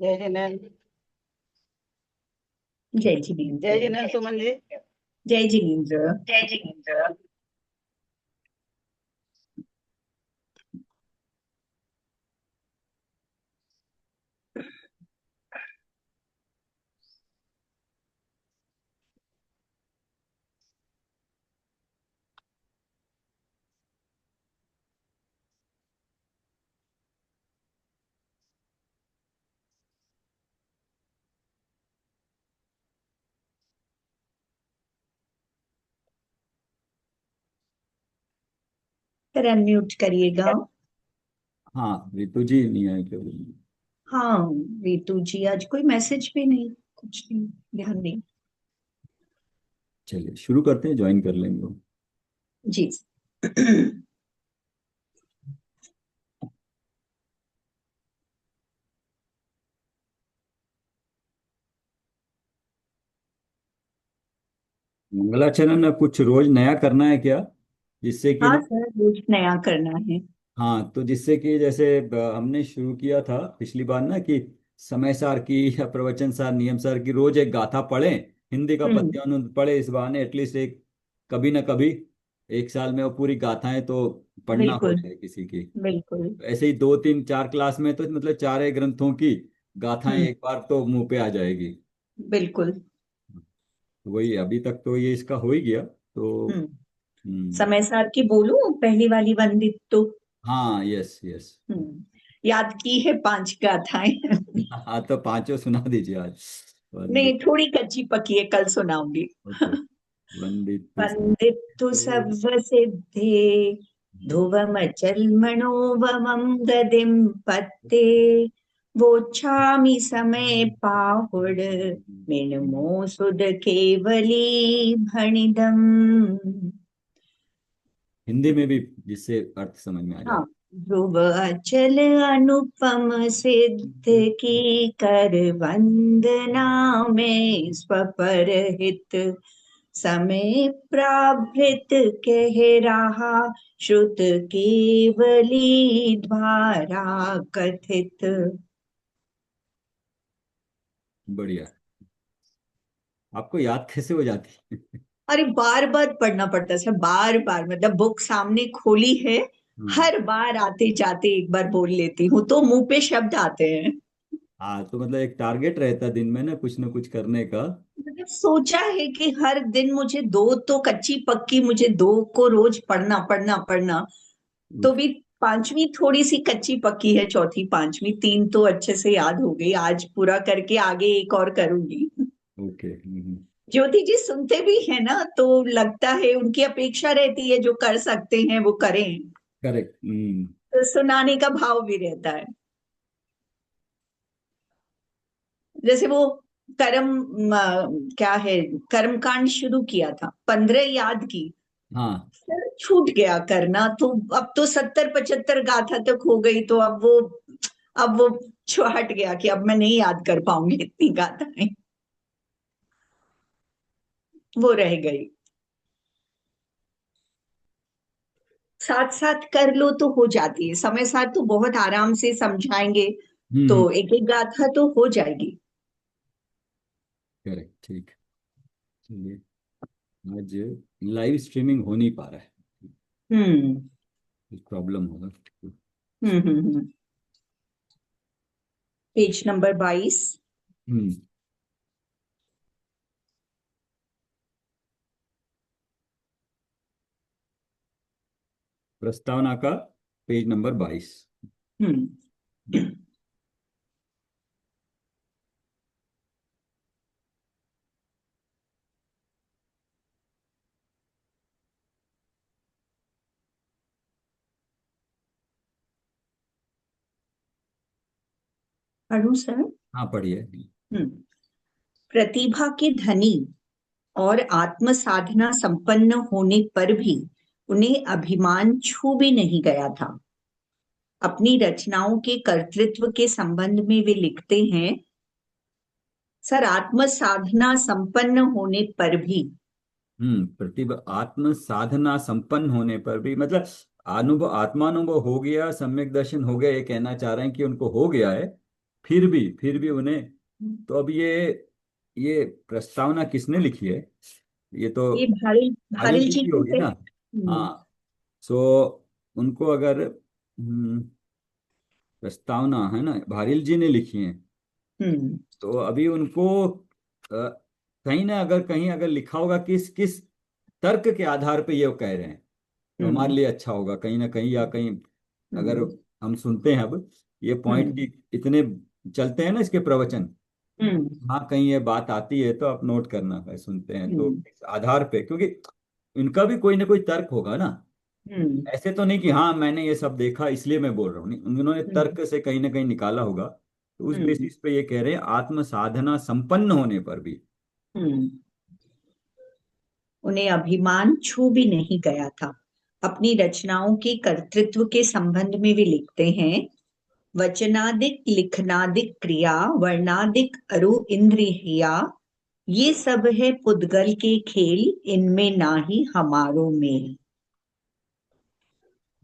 जय जिनेन्द्र। जय जय जिनेन्द्र। जिनेन्द्र सुमन जी। जय जिनेन्द्र। जय जिनेन्द्र। फिर अनम्यूट करिएगा। हाँ, रितु जी नहीं आए क्या? हाँ, रीतू जी आज कोई मैसेज भी नहीं, कुछ नहीं, ध्यान नहीं। चलिए शुरू करते हैं, ज्वाइन कर लेंगे वो। जी। मंगलाचरण कुछ रोज नया करना है क्या, जिससे कि हाँ ना। सर, कुछ नया करना है। हाँ, तो जिससे कि जैसे हमने शुरू किया था पिछली बार ना कि समय सार की या प्रवचन सार नियम सार की रोज एक गाथा पढ़ें। हिंदी का हम्म। पद्यानुवाद पढ़े, इस बहाने एटलीस्ट एक कभी ना कभी एक साल में वो पूरी गाथाएं तो पढ़ना हो बिल्कुल। जाए किसी की। बिल्कुल। ऐसे ही दो तीन चार क्लास में तो मतलब चार ग्रंथों की गाथाएं हम्म। एक बार तो मुंह पे आ जाएगी। बिल्कुल। वही अभी तक तो ये इसका हो ही गया तो। हम्म। हम्म। समय सार की बोलूं, पहली वाली वंदित तो। हाँ, यस यस। याद की है 5 गाथाएं। हाँ, तो पांचों सुना दीजिए आज। नहीं, वंदित। थोड़ी कच्ची पकी है, कल सुनाऊंगी। ओके। वंदित वन्दित्तु सर्वसिद्धे ध्रुवमचल्मणोभवं गदिं पत्ते वोच्छामि समे पाहुड मिनमो सुध केवली भणिदम्। हिंदी में भी, जिससे अर्थ समझ में आ हाँ। जाए। ध्रुव अचल अनुपम सिद्ध की कर वंदना में स्वपर हित समय प्राभृत कह रहा श्रुत केवली द्वारा कथित। बढ़िया। आपको याद कैसे हो जाती है? अरे बार बार पढ़ना पड़ता है सर, बार बार, मतलब बुक सामने खोली है, हम्म। हर बार आते जाते एक बार बोल लेती हूँ तो मुंह पे शब्द आते हैं। हाँ, तो मतलब एक टारगेट रहता है दिन में ना कुछ करने का। मतलब सोचा है कि हर दिन मुझे दो तो कच्ची पक्की, मुझे दो को रोज पढ़ना पढ़ना पढ़ना। तो भी पांचवी थोड़ी सी कच्ची पक्की है, चौथी पांचवी तीन तो अच्छे से याद हो गई, आज पूरा करके आगे एक और करूंगी। ओके। ज्योति जी सुनते भी है ना, तो लगता है उनकी अपेक्षा रहती है जो कर सकते हैं वो करें, करेक्ट। तो सुनाने का भाव भी रहता है। जैसे वो कर्म, क्या है, कर्मकांड शुरू किया था, 15 याद की, हाँ। सर छूट गया करना, तो अब तो 70-75 गाथा तक हो गई, तो अब वो हट गया कि अब मैं नहीं याद कर पाऊंगी इतनी गाथाएं, वो रह गई। साथ साथ कर लो तो हो जाती है, समय साथ तो बहुत आराम से समझाएंगे, तो हम्म। एक एक गाथा तो हो जाएगी। करेक्ट, ठीक। चलिए, आज लाइव स्ट्रीमिंग हो नहीं पा रहा है। हम्म। कुछ प्रॉब्लम होगा। हम्म। Page number 22। हम्म। प्रस्तावना का पेज नंबर 22। हम्म। पढ़ूं सर? हाँ, पढ़िए। हम्म। प्रतिभा के धनी और आत्म साधना संपन्न होने पर भी उन्हें अभिमान छू भी नहीं गया था। अपनी रचनाओं के कर्तृत्व के संबंध में वे लिखते हैं, सर आत्म साधना संपन्न होने पर भी। प्रतिभा आत्म साधना संपन्न होने पर भी मतलब अनुभव, आत्मानुभव हो गया, सम्यक दर्शन हो गया, ये कहना चाह रहे हैं कि उनको हो गया है। फिर भी उन्हें, तो अब ये प्रस्तावना किसने लिखी है? ये तो ये भारिल भारिल भारिल जी जी की की होगी है। ना। हाँ। सो उनको अगर प्रस्तावना है ना भारिल जी ने लिखी है, हम्म तो अभी उनको कहीं ना अगर कहीं अगर लिखा होगा किस किस तर्क के आधार पे ये वो कह रहे हैं, तो हमारे हम्म लिए अच्छा होगा कहीं ना कहीं, या कहीं अगर हम्म हम सुनते हैं अब ये पॉइंट हम्म की इतने चलते हैं ना इसके प्रवचन, हम्म हाँ कहीं ये बात आती है तो आप नोट करना है, सुनते हैं तो हम्म इस आधार पे, क्योंकि इनका भी कोई ना कोई तर्क होगा ना। हम्म ऐसे तो नहीं कि हाँ मैंने ये सब देखा इसलिए मैं बोल रहा हूँ, नहीं उन्होंने हम्म तर्क से कहीं ना कहीं निकाला होगा, तो उस हम्म बेसिस पे ये कह रहे हैं आत्म साधना संपन्न होने पर भी। हम्म। उन्हें अभिमान छू भी नहीं गया था। अपनी रचनाओं के कर्तृत्व के संबंध में भी लिखते हैं, वचनादिक लिखनादिक क्रिया वर्णादिक अरु इंद्रिया, ये सब है पुद्गल के खेल, इनमें ना ही हमारो मेल।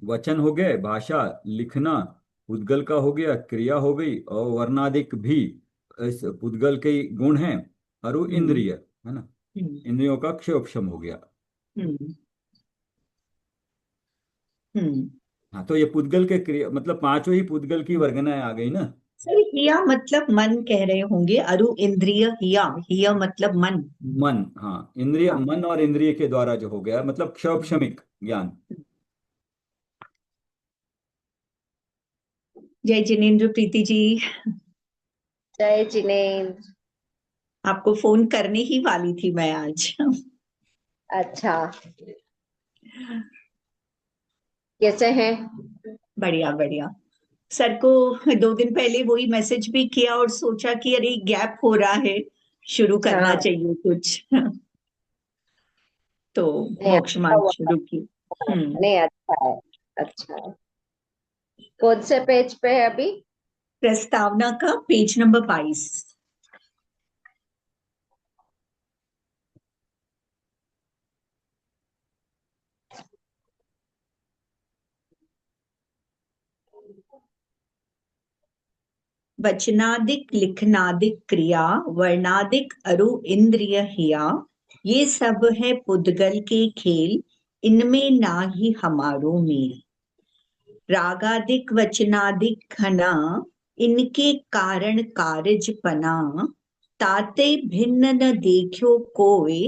वचन हो गए, भाषा, लिखना, पुद्गल का हो गया, क्रिया हो गई, और वर्णादिक भी इस पुद्गल के ही गुण हैं। अरु हम्म इंद्रिय है ना, हम्म इंद्रियों का क्षोभशम हो गया। हम्म हम्म। हाँ तो ये पुद्गल के क्रिया मतलब पांचों ही पुद्गल की वर्गनाएं आ गई ना। सर हिया मतलब मन कह रहे होंगे, अरु इंद्रिय हिया, हिया मतलब मन। मन, हाँ इंद्रिय, हाँ। मन और इंद्रिय के द्वारा जो हो गया मतलब क्षोभशमिक ज्ञान। जय जिनेन्द्र प्रीति जी। जय जिनेन्द्र। आपको फोन करने ही वाली थी मैं आज। अच्छा, कैसे हैं? बढ़िया बढ़िया। सर को 2 दिन पहले वही मैसेज भी किया और सोचा कि अरे गैप हो रहा है, शुरू करना हाँ, चाहिए कुछ। तो नहीं मोक्ष अच्छा मार्ग हुआ। शुरू की। हम्म। नहीं अच्छा है, अच्छा है। कौन से पेज पे है अभी? प्रस्तावना का पेज नंबर 22। वचनादिक लिखनादिक क्रिया वर्णादिक अरु इंद्रिय हिया, ये सब है पुद्गल के खेल, इनमें ना ही हमारो मेल। रागादिक वचनादिक घना, इनके कारण कारज पना, ताते भिन्न न देखो कोय,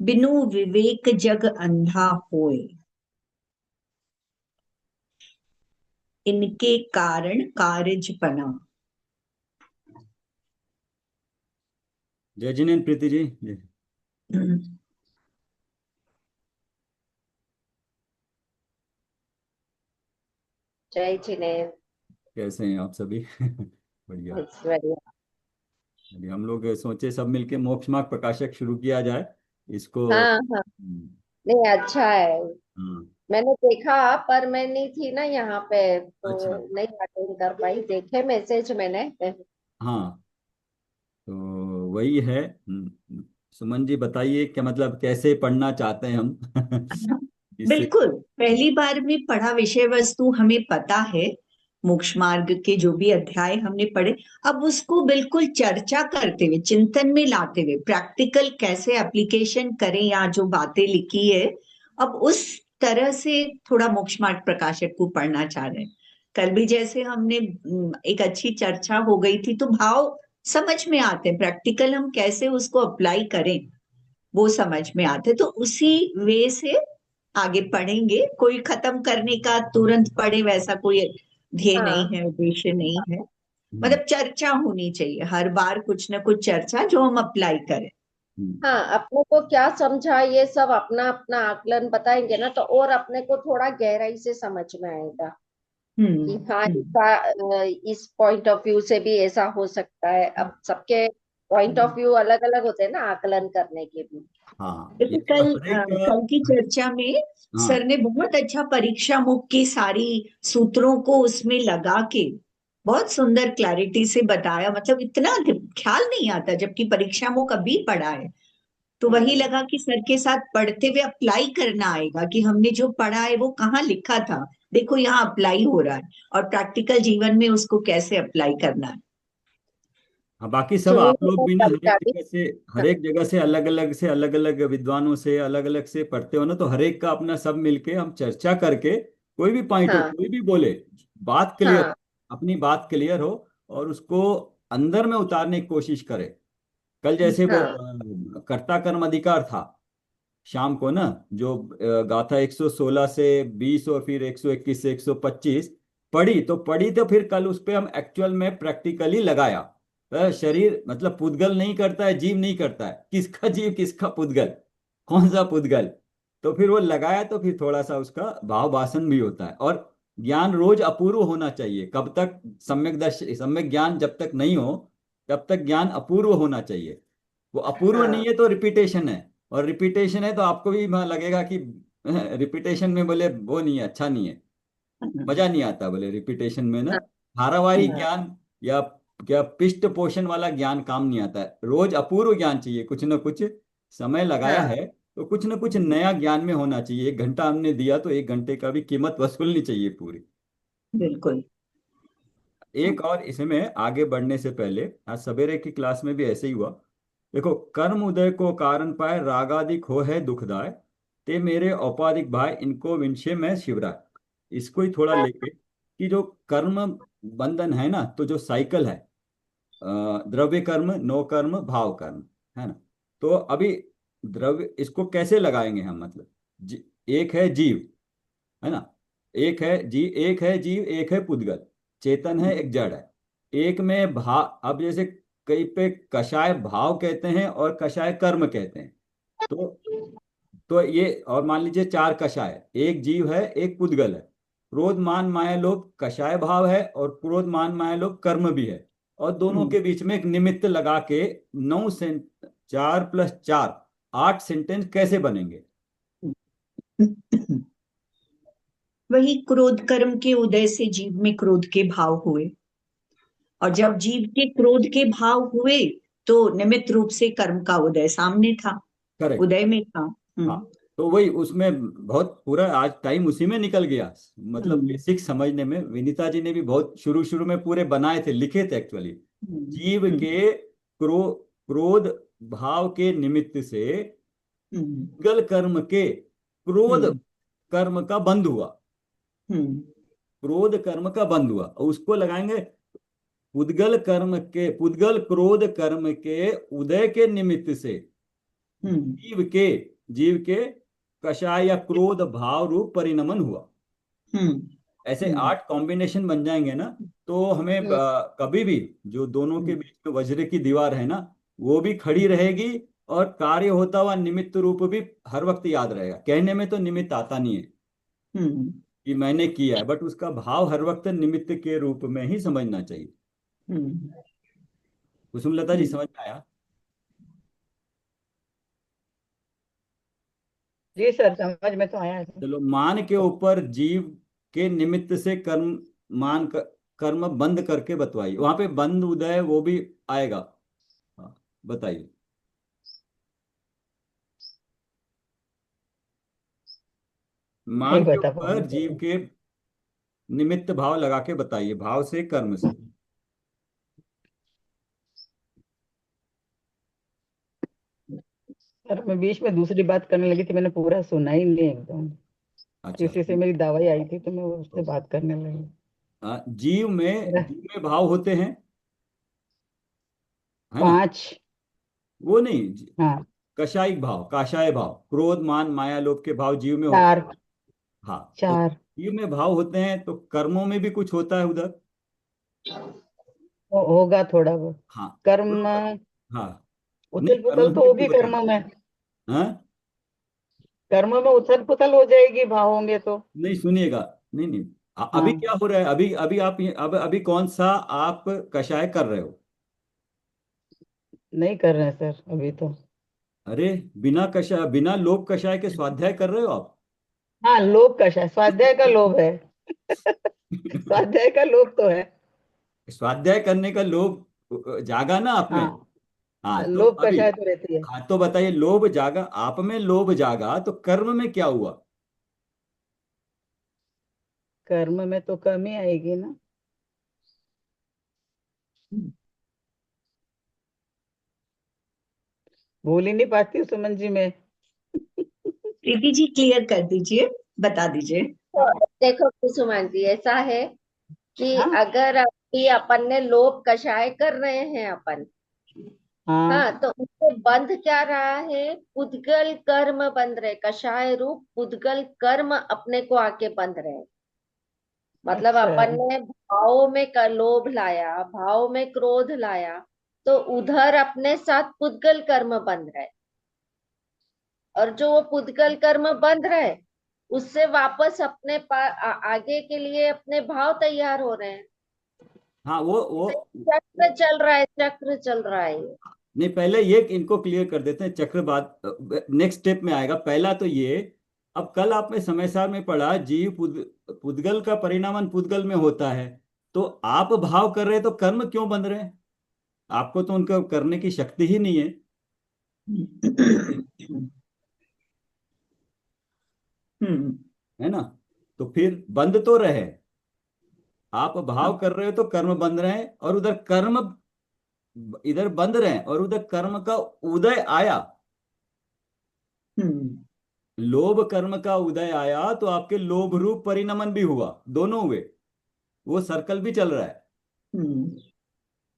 बिनु विवेक जग अंधा होए। इनके कारण कारज पना। जय जिनेन्द्र प्रीति जी। जय। जय जिनेन्द्र। कैसे हैं आप सभी? बढ़िया। बस बढ़िया। अभी हम लोग सोचे सब मिलके मोक्ष मार्ग प्रकाशक शुरू किया जाए इसको। हाँ हाँ, नहीं अच्छा है। हाँ। मैंने देखा पर मैं नहीं थी ना यहाँ पे, अच्छा। तो नहीं अटेंड कर पाई। देखे मैसेज मैंने। हाँ तो वही है। सुमन जी बताइए क्या मतलब कैसे पढ़ना चाहते हैं हम? इससे। बिल्कुल। पहली बार में पढ़ा विषय वस्तु हमें पता है, मोक्ष मार्ग के जो भी अध्याय हमने पढ़े, अब उसको बिल्कुल चर्चा करते हुए चिंतन में लाते हुए प्रैक्टिकल कैसे एप्लीकेशन करें, या जो बातें लिखी है अब उस तरह से थोड़ा मोक्ष मार्ग प्रकाशक को पढ़ना चाह रहे हैं। कल भी जैसे हमने एक अच्छी चर्चा हो गई थी, तो भाव समझ में आते हैं, प्रैक्टिकल हम कैसे उसको अप्लाई करें वो समझ में आते, तो उसी वे से आगे पढ़ेंगे। कोई खत्म करने का तुरंत पढ़े वैसा कोई ध्येय नहीं हाँ है, उद्देश्य नहीं है। हम्म, मतलब चर्चा होनी चाहिए हर बार, कुछ ना कुछ चर्चा जो हम अप्लाई करें। हम्म, हाँ, अपने को क्या समझा ये सब अपना अपना आकलन बताएंगे ना, तो और अपने को थोड़ा गहराई से समझ में आएगा हम्म कि हाँ हम्म इसका इस पॉइंट ऑफ व्यू से भी ऐसा हो सकता है। अब सबके पॉइंट ऑफ व्यू अलग अलग होते हैं ना आकलन करने के भी। हाँ देखो ये तो कल हर एक। कल की चर्चा में हाँ। सर ने बहुत अच्छा परीक्षा मुख की सारी सूत्रों को उसमें लगा के बहुत सुंदर क्लैरिटी से बताया, मतलब इतना ख्याल नहीं आता, जबकि परीक्षा मुख अभी पढ़ा है। तो वही हम्म, लगा कि सर के साथ पढ़ते हुए अप्लाई करना आएगा कि हमने जो पढ़ा है वो कहाँ लिखा था, देखो यहाँ अप्लाई हो रहा है, और प्रैक्टिकल जीवन में उसको कैसे अप्लाई करना है। हाँ, बाकी सब सुनी आप हूँ लोग मैं भी ना पंजाबी। हर एक जगह से अलग अलग विद्वानों से अलग अलग से पढ़ते हो ना, तो हर एक का अपना सब मिलके हम चर्चा करके कोई भी पॉइंट हो, हाँ कोई भी बोले, बात क्लियर, हाँ अपनी बात क्लियर हो और उसको अंदर में उतारने की कोशिश करे। कल जैसे वो हाँ कर्ता कर्म अधिकार था शाम को ना, जो गाथा 116 से 20 और फिर 121 से 125 पढ़ी तो फिर कल उस पे हम एक्चुअल में प्रैक्टिकली लगाया। शरीर मतलब पुद्गल नहीं करता है, जीव नहीं करता है, किसका जीव किसका पुद्गल, कौन सा पुद्गल। तो फिर वो लगाया तो फिर थोड़ा सा उसका भाव भाषण भी होता है। और ज्ञान रोज अपूर्व होना चाहिए, कब तक सम्यक ज्ञान जब तक नहीं हो तब तक ज्ञान अपूर्व होना चाहिए। वो अपूर्व नहीं हाँ है तो रिपीटेशन है, और रिपीटेशन है तो आपको भी लगेगा कि रिपीटेशन में बोले वो नहीं है, अच्छा नहीं है, मजा नहीं आता बोले रिपीटेशन में ना। हाँ धारावाहिक हाँ ज्ञान या क्या पृष्ठ पोषण वाला ज्ञान काम नहीं आता है, रोज अपूर्व ज्ञान चाहिए, कुछ ना कुछ समय लगाया हाँ है तो कुछ ना कुछ नया ज्ञान में होना चाहिए। 1 घंटा हमने दिया तो 1 घंटे का भी कीमत वसूलनी चाहिए पूरी। बिल्कुल। एक और इसमें आगे बढ़ने से पहले, आज सवेरे की क्लास में भी ऐसे ही हुआ। देखो, कर्म उदय को कारण पाए रागादिक हो है दुखदाय, ते मेरे औपाधिक भाई इनको विंशे में शिवराय। इसको ही थोड़ा लेके कि जो कर्म बंधन है ना, तो जो साइकिल है, द्रव्य कर्म, नो कर्म, भाव कर्म, है ना। तो अभी द्रव्य इसको कैसे लगाएंगे हम, मतलब एक है जीव, है ना, एक है जीव, एक है पुद्गल, चेतन है, एक जड़ है। एक में भाव, अब जैसे कई पे कषाय भाव कहते हैं और कषाय कर्म कहते हैं। तो ये, और मान लीजिए 4 कषाय, एक जीव है, एक पुद्गल है। क्रोध मान माया लोभ कषाय भाव है और क्रोध मान माया लोभ कर्म भी है। और दोनों के बीच में एक निमित्त लगा के 4 + 4 8 सेंटेंस कैसे बनेंगे। वही क्रोध कर्म के उदय से जीव में क्रोध के भाव हुए, और जब जीव के क्रोध के भाव हुए तो निमित्त रूप से कर्म का उदय सामने था, करेक्ट। उदय में था। हाँ, तो वही उसमें बहुत पूरा आज टाइम उसी में निकल गया, मतलब हम्म बेसिक समझने में। विनीता जी ने भी बहुत शुरू शुरू में पूरे बनाए थे, लिखे थे एक्चुअली। हम्म जीव हम्म के क्रोध भाव के निमित्त से हम्म गल कर्म के क्रोध हम्म कर्म का बंध हुआ, हम्म क्रोध कर्म का बंध हुआ, और उसको लगाएंगे पुद्गल क्रोध कर्म के उदय के निमित्त से हम्म जीव के जीव के कषाय या क्रोध भाव रूप परिणमन हुआ। हम्म ऐसे हम्म 8 कॉम्बिनेशन बन जाएंगे ना, तो हमें हम्म, कभी भी जो दोनों के हम्म बीच में वज्र की दीवार है ना, वो भी खड़ी रहेगी, और कार्य होता हुआ निमित्त रूप भी हर वक्त याद रहेगा। कहने में तो निमित्त आता नहीं है हम्म कि मैंने किया है, बट उसका भाव हर वक्त निमित्त के रूप में ही समझना चाहिए। हम्म कुसुमलता जी, हम्म समझ में आया? जी सर, समझ में तो आया है। चलो, मान के ऊपर जीव के निमित्त से कर्म, कर्म बंद करके बतवाइए, वहां पे बंद उदय वो भी आएगा। हाँ, बताइए। नहीं मान के बता ऊपर पाऊंगी जीव सर। के निमित्त भाव लगा के बताइए, भाव से कर्म से। सर मैं बीच में दूसरी बात करने लगी थी, मैंने पूरा सुना ही नहीं एकदम। अच्छा। किसी से मेरी दवाई आई थी तो मैं उससे बात करने लगी। जीव में भाव होते हैं, है ना। 5। वो नहीं, हाँ। कषायिक भाव, काषाय भाव, क्रोध मान माया लोभ के भाव जीव में होते 4। हैं। हाँ, तो 4 जीव में भाव होते हैं तो कर्मों में भी कुछ होता है उधर। होगा थोड़ा बहुत। हाँ, कर्म। थोड़ा, हाँ, नहीं उथल पुथल कर्म तो में भी होगी होता है। कर्म में। हाँ, कर्म में उथल पुथल हो जाएगी भाव होंगे तो। नहीं सुनिएगा, नहीं नहीं, अभी हाँ। क्या हो रहा है, अभी अभी आप अभी कौन सा आप कषाय कर रहे हो? नहीं कर रहे हैं सर अभी तो। अरे, बिना लोभ कषाय के स्वाध्याय कर रहे हो आप? हाँ, लोभ का शायद स्वाध्याय का लोभ है। स्वाध्याय का लोभ तो है। स्वाध्याय करने का लोभ जागा ना आप में? हाँ, हाँ, तो लोभ का अभी, शायद रहती है। हाँ, तो बताइए, लोभ जागा आप में, लोभ जागा तो कर्म में क्या हुआ? कर्म में तो कमी आएगी ना। भूल ही नहीं पाती हूँ सुमन जी मैं। प्रीति जी क्लियर कर दीजिए, बता दीजिए। तो देखो कुसुमान जी, ऐसा है कि हाँ अगर अभी अपन ने लोभ कषाय कर रहे हैं अपन, हाँ। हाँ, तो उससे बंध क्या रहा है? पुद्गल कर्म बंध रहे, कषाय रूप पुद्गल कर्म अपने को आके बंध रहे। मतलब अच्छा। अपन ने भाव में लोभ लाया, भाव में क्रोध लाया, तो उधर अपने साथ पुद्गल कर्म बंध रहे। और जो वो पुद्गल कर्म बंध रहे, उससे वापस अपने आगे के लिए अपने भाव तैयार हो रहे हैं। हाँ वो चक्र चल रहा है, चक्र चल रहा है ये। नहीं, पहले ये इनको क्लियर कर देते हैं, चक्र बात नेक्स्ट स्टेप में आएगा। पहला तो ये, अब कल आपने समय सार में पढ़ा जीव पुद्गल का परिणामन पुद्गल में होता है। तो आप भाव कर रहे हैं तो कर्म क्यों बंध रहे हैं? आपको तो उनका करने की शक्ति ही नहीं है, हम्म है ना? तो फिर बंद तो रहे। आप भाव कर रहे हो तो कर्म बंध रहे हैं, और उधर कर्म इधर बंद रहे हैं, और उधर कर्म का उदय आया। हम्म लोभ कर्म का उदय आया तो आपके लोभ रूप परिणमन भी हुआ, दोनों हुए। वो सर्कल भी चल रहा है। हम्म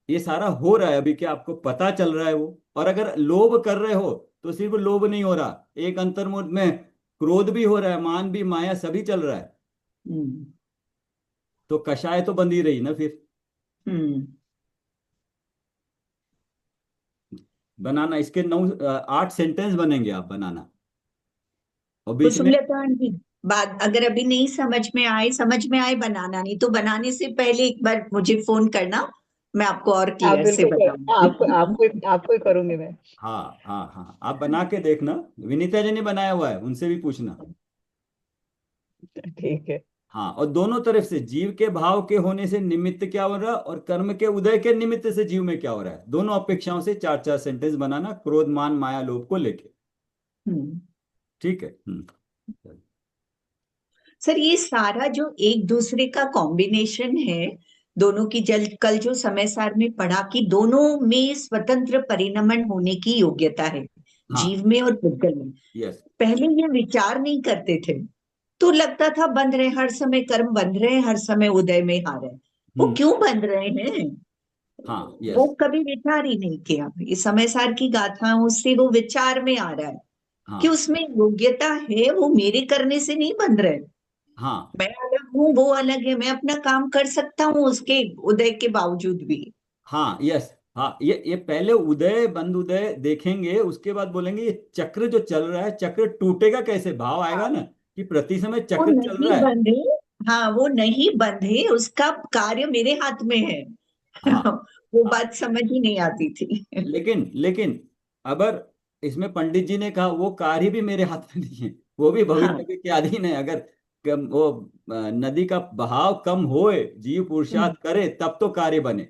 ये सारा हो रहा है अभी, क्या आपको पता चल रहा है वो? और अगर लोभ कर रहे हो तो सिर्फ लोभ नहीं हो रहा, एक अंतर्मुख में क्रोध भी हो रहा है, मान भी, माया सभी चल रहा है। हम्म तो कषाय तो बंद ही रही ना फिर। हम्म। बनाना इसके 8 सेंटेंस बनेंगे, आप बनाना। और बीच में, कुसुमलता आंटी, बात अगर अभी नहीं समझ में आए बनाना, नहीं तो बनाने से पहले एक बार मुझे फोन करना, मैं आपको और हाँ क्लियर से बिल्कुल आपको बताऊंगी। आपको आपको ही करूंगी मैं। हाँ हाँ हाँ, आप बना के देखना। विनीता जी ने बनाया हुआ है, उनसे भी पूछना। ठीक है। हाँ, और दोनों तरफ से जीव के भाव के होने से निमित्त क्या हो रहा है, और कर्म के उदय के निमित्त से जीव में क्या हो रहा है, दोनों अपेक्षाओं से 4-4 सेंटेंस बनाना, क्रोध मान माया लोभ को लेके। हम्म। ठीक है। सर, ये सारा जो एक दूसरे का कॉम्बिनेशन है, दोनों की जल कल जो समय सार में पढ़ा कि दोनों में स्वतंत्र परिणमन होने की योग्यता है, हाँ। जीव में और पुद्गल में। यस। पहले ये विचार नहीं करते थे, तो लगता था बंध रहे, हर समय कर्म बंध रहे, हर समय उदय में हार है। वो हम्म। क्यों बंध रहे हैं, हाँ। वो यस। कभी विचार ही नहीं किया। ये समय सार की गाथाओं से वो विचार में आ रहा है कि हाँ उसमें योग्यता है, वो मेरे करने से नहीं बंध रहे। हाँ मैं अलग हूँ, वो अलग है, मैं अपना काम कर सकता हूँ उसके उदय के बावजूद भी। हाँ। यस। हाँ, ये पहले उदय बंद उदय देखेंगे, उसके बाद बोलेंगे ये चक्र जो चल रहा है, चक्र टूटेगा कैसे? भाव आएगा ना कि प्रति समय वो चक्र चल नहीं रहा है। बंधे, हाँ वो नहीं बंधे, उसका कार्य मेरे हाथ में है। हाँ वो हाँ। बात समझ ही नहीं आती थी। लेकिन लेकिन अगर इसमें पंडित जी ने कहा वो कार्य भी मेरे हाथ में नहीं है, वो भी हाँ। भविष्य के अधीन है। अगर वो नदी का बहाव कम होए, जीव हम्म, पुरुषार्थ करे, तब तो कार्य बने।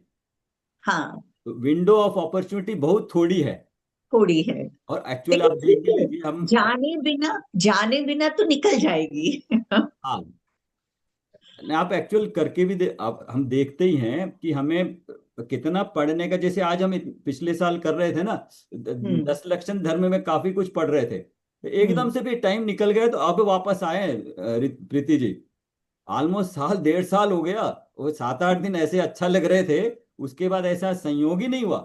हाँ तो विंडो ऑफ अपॉर्चुनिटी बहुत थोड़ी है। थोड़ी है, और एक्चुअल आप लेकिन देख ठीक भी है, लीजिए हम। जाने बिना तो निकल जाएगी। हाँ, नहीं, आप एक्चुअल करके भी आप हम देखते ही हैं कि हमें कितना पढ़ने का, जैसे आज हम पिछले साल कर रहे थे ना, हम्म 10 लक्षण धर्म में काफी कुछ पढ़ रहे थे, तो एकदम हम्म से भी टाइम निकल गया, तो अब वापस आए प्रीति जी। ऑलमोस्ट साल 1.5 साल हो गया। वो 7-8 दिन ऐसे अच्छा लग रहे थे, उसके बाद ऐसा संयोग ही नहीं हुआ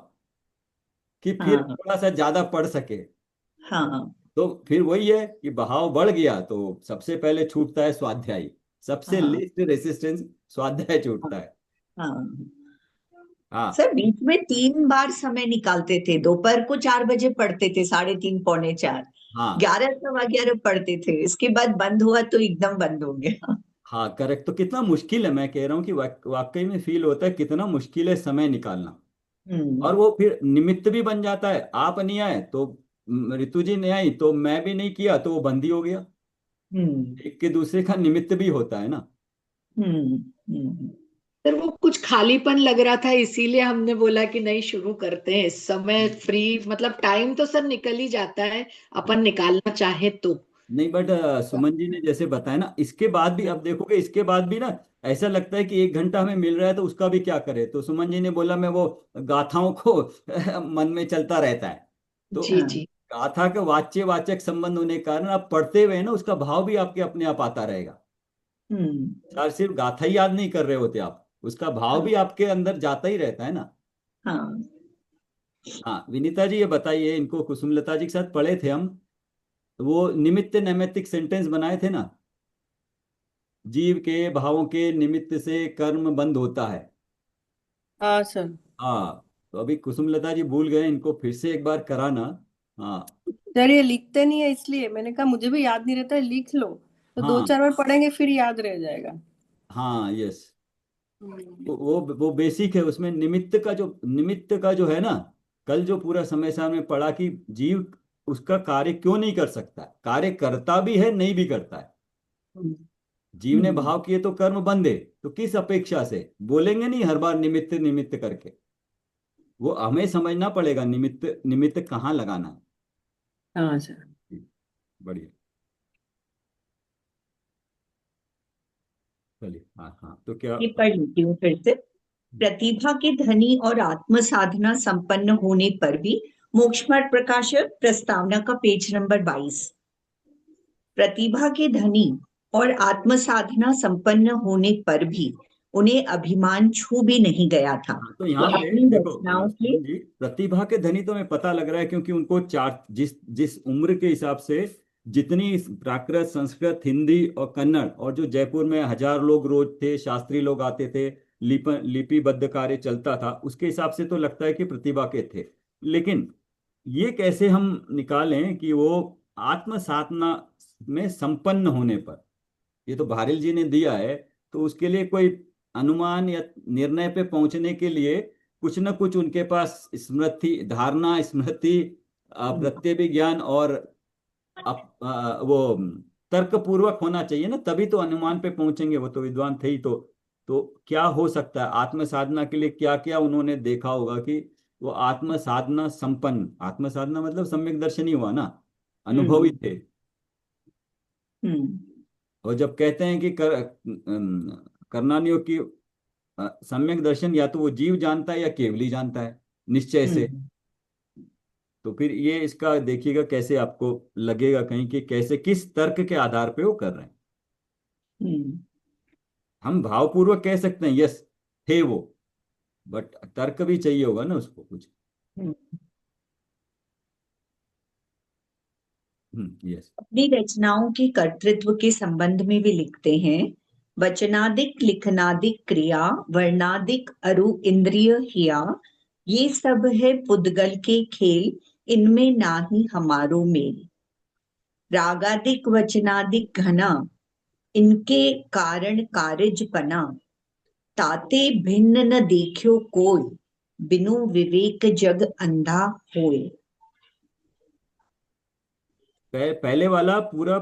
कि फिर हाँ थोड़ा सा ज्यादा पढ़ सके। हाँ तो फिर वही है कि बहाव बढ़ गया तो सबसे पहले छूटता है स्वाध्याय। सबसे हाँ लीस्ट रेसिस्टेंस स्वाध्याय छूटता है। हाँ। हाँ सर, बीच में 3 बार समय निकालते थे, दोपहर को 4 बजे पढ़ते थे, 3:30 पौने 4, हाँ 11 सवा 11 पढ़ते थे, इसके बाद बंद हुआ तो एकदम बंद हो गया। हाँ, करेक्ट। तो कितना मुश्किल है, मैं कह रहा हूँ कि वाकई में फील होता है कितना मुश्किल है समय निकालना। हम्म और वो फिर निमित्त भी बन जाता है, आप नहीं आए तो ऋतु जी नहीं आई, तो मैं भी नहीं किया तो वो बंदी हो गया। हम्म एक के दूसरे का निमित्त भी होता है ना। हम्म हम्म सर वो कुछ खालीपन लग रहा था, इसीलिए हमने बोला कि नहीं शुरू करते हैं इस समय फ्री। मतलब टाइम तो सर निकल ही जाता है, अपन निकालना चाहे तो। नहीं, बट सुमन जी ने जैसे बताया ना, इसके बाद भी अब देखोगे, इसके बाद भी ना ऐसा लगता है कि 1 घंटा हमें मिल रहा है तो उसका भी क्या करे। तो सुमन जी ने बोला मैं वो गाथाओं को मन में चलता रहता है। तो जी हाँ जी। गाथा के वाच्य वाचक संबंध होने के कारण आप पढ़ते हुए ना उसका भाव भी आपके अपने आप आता रहेगा। हम्म। यार सिर्फ गाथा ही याद नहीं कर रहे होते आप, उसका भाव भी आपके अंदर जाता ही रहता है ना। हाँ। हाँ विनीता जी ये बताइए, इनको कुसुमलता जी के साथ पढ़े थे हम, वो निमित्त नैमित्तिक सेंटेंस बनाए थे ना, जीव के भावों के निमित्त से कर्म बंद होता है। हाँ सर। हाँ तो अभी कुसुमलता जी भूल गए, इनको फिर से एक बार कराना। हाँ सर ये लिखते नहीं है इसलिए मैंने कहा मुझे भी याद नहीं रहता है, लिख लो तो दो हाँ चार बार पढ़ेंगे फिर याद रह जाएगा। हाँ यस। हम्म। वो बेसिक है, उसमें निमित्त का जो है ना, कल जो पूरा समय सामने पढ़ा कि जीव उसका कार्य क्यों नहीं कर सकता, कार्य करता भी है नहीं भी करता है। हम्म। जीव ने हम्म। भाव किए तो कर्म बंधे, तो किस अपेक्षा से बोलेंगे नहीं हर बार निमित्त निमित्त करके, वो हमें समझना पड़ेगा निमित्त निमित्त कहाँ लगाना हाँ सर। है। बढ़िया। चलिए हाँ हाँ तो क्या। ये पढ़ लेती हूँ फिर से। प्रतिभा के धनी और आत्म साधना संपन्न होने पर भी, मोक्षमार्ग प्रकाशक प्रस्तावना का पेज नंबर 22। प्रतिभा के धनी और आत्म साधना संपन्न होने पर भी उन्हें अभिमान छू भी नहीं गया था। हाँ, तो वो यहाँ पे अपनी देखो रचनाओं के। सुमन जी, प्रतिभा के धनी तो हमें पता लग रहा है क्योंकि उनको चार जिस जिस उम्र के हिसाब से जितनी प्राकृत संस्कृत हिंदी और कन्नड़, और जो जयपुर में 1000 लोग रोज थे, शास्त्री लोग आते थे, लिपिबद्ध कार्य चलता था, उसके हिसाब से तो लगता है कि प्रतिभा के थे। लेकिन ये कैसे हम निकालें कि वो आत्म साधना में संपन्न होने पर, ये तो भारिल जी ने दिया है, तो उसके लिए कोई अनुमान या निर्णय पे पहुंचने के लिए कुछ न कुछ उनके पास स्मृति धारणा स्मृति प्रत्यय विज्ञान और वो तर्क पूर्वक होना चाहिए ना, तभी तो अनुमान पे पहुंचेंगे, वो तो विद्वान थे ही। तो क्या हो सकता है आत्म साधना के लिए, क्या क्या उन्होंने देखा होगा कि वो आत्म साधना संपन्न, आत्म साधना मतलब सम्यक दर्शन ही हुआ ना, अनुभवी हम्म। थे। हम्म। और जब कहते हैं कि करनानियों की सम्यक दर्शन या तो वो जीव जानता है या केवली जानता है निश्चय से, हम्म। तो फिर ये इसका देखिएगा कैसे आपको लगेगा कहीं कि कैसे किस तर्क के आधार पे वो कर रहे हैं। हम्म। हम भावपूर्वक कह सकते हैं यस थे वो, बट तर्क भी चाहिए होगा ना उसको कुछ। हम्म। यस। अपनी रचनाओं के कर्तृत्व के संबंध में भी लिखते हैं, वचनादिक लिखनादिक क्रिया वर्णादिक अरु इंद्रिय हिया, ये सब है पुद्गल के खेल, इनमें ना ही हमारो मेल। रागादिक वचनादिक घना, इनके कारण कार्यज पना, ताते भिन्न न देखियो कोई, बिनु विवेक जग अंधा होए। पहले वाला पूरा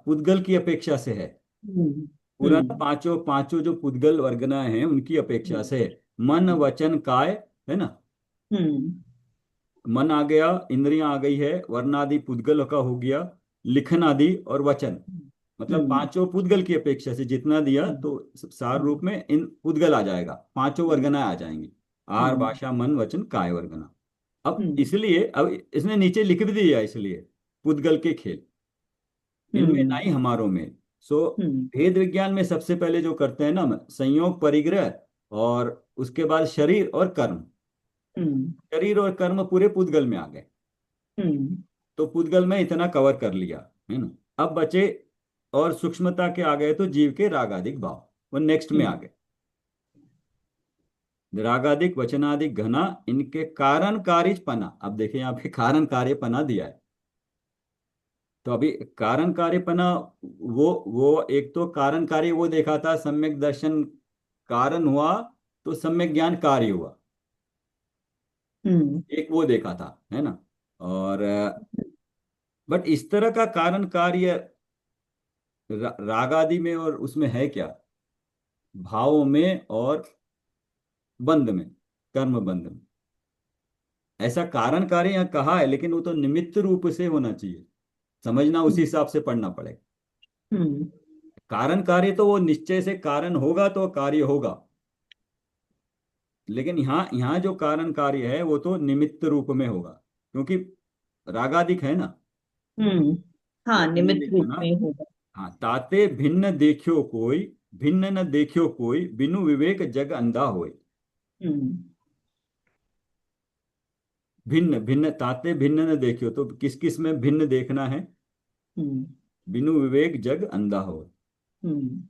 पुद्गल की अपेक्षा से है, हम्म। पूरा हम्म। पांचों पांचों जो पुद्गल वर्गना है उनकी अपेक्षा से है। मन वचन काय, है ना, हम्म। मन आ गया, इंद्रियां आ गई है, वर्णादि पुद्गल का हो गया, लिखन आदि और वचन, मतलब हम्म। पांचों पुद्गल की अपेक्षा से जितना दिया तो सार रूप में इन पुद्गल आ जाएगा, पांचों वर्गना आ जाएंगी, आर हम्म। भाषा मन वचन काय वर्गना। अब हम्म। इसलिए अब इसने नीचे लिख भी दिया, इसलिए पुद्गल के खेल इनमें हम्म। नहीं हमारों में। सो हम्म। भेद विज्ञान में सबसे पहले जो करते हैं ना हम, संयोग परिग्रह, और उसके बाद शरीर और कर्म, हम्म। शरीर और कर्म पूरे पुद्गल में आ गए। हम्म। तो पुद्गल में इतना कवर कर लिया, है ना। अब बचे और सूक्ष्मता के आ गए तो जीव के रागादिक भाव, वो नेक्स्ट में आ हम्म। गए। रागादिक वचनादिक घना, इनके कारण कारिज पना, अब देखिए यहाँ पे कारण कार्य पना दिया है। तो अभी कारण कार्यपना, वो एक तो कारण कार्य वो देखा था, सम्यक दर्शन कारण हुआ तो सम्यक ज्ञान कार्य हुआ, हम्म। एक वो देखा था, है ना। और बट इस तरह का कारण कार्य रागादि में और उसमें है क्या, भावों में और बंध में, कर्म बंध में, ऐसा कारण कार्य यहाँ कहा है, लेकिन वो तो निमित्त रूप से होना चाहिए, समझना उसी हिसाब से पढ़ना पड़ेगा। हम्म। कारण कार्य तो वो निश्चय से कारण होगा तो कार्य होगा, लेकिन यहाँ यहाँ जो कारण कार्य है वो तो निमित्त रूप में होगा, क्योंकि रागादिक है ना, हाँ, तो मैंने निमित्त लिखा रूप ना, में होगा। हाँ, ताते भिन्न देखियो कोई, भिन्न न देखियो कोई, बिनु विवेक जग अंधा होय। हम्म भिन्न भिन्न, ताते भिन्न न देखियो, तो किस किस में भिन्न देखना है, हम्म बिनु विवेक जग अंधा होय। हम्म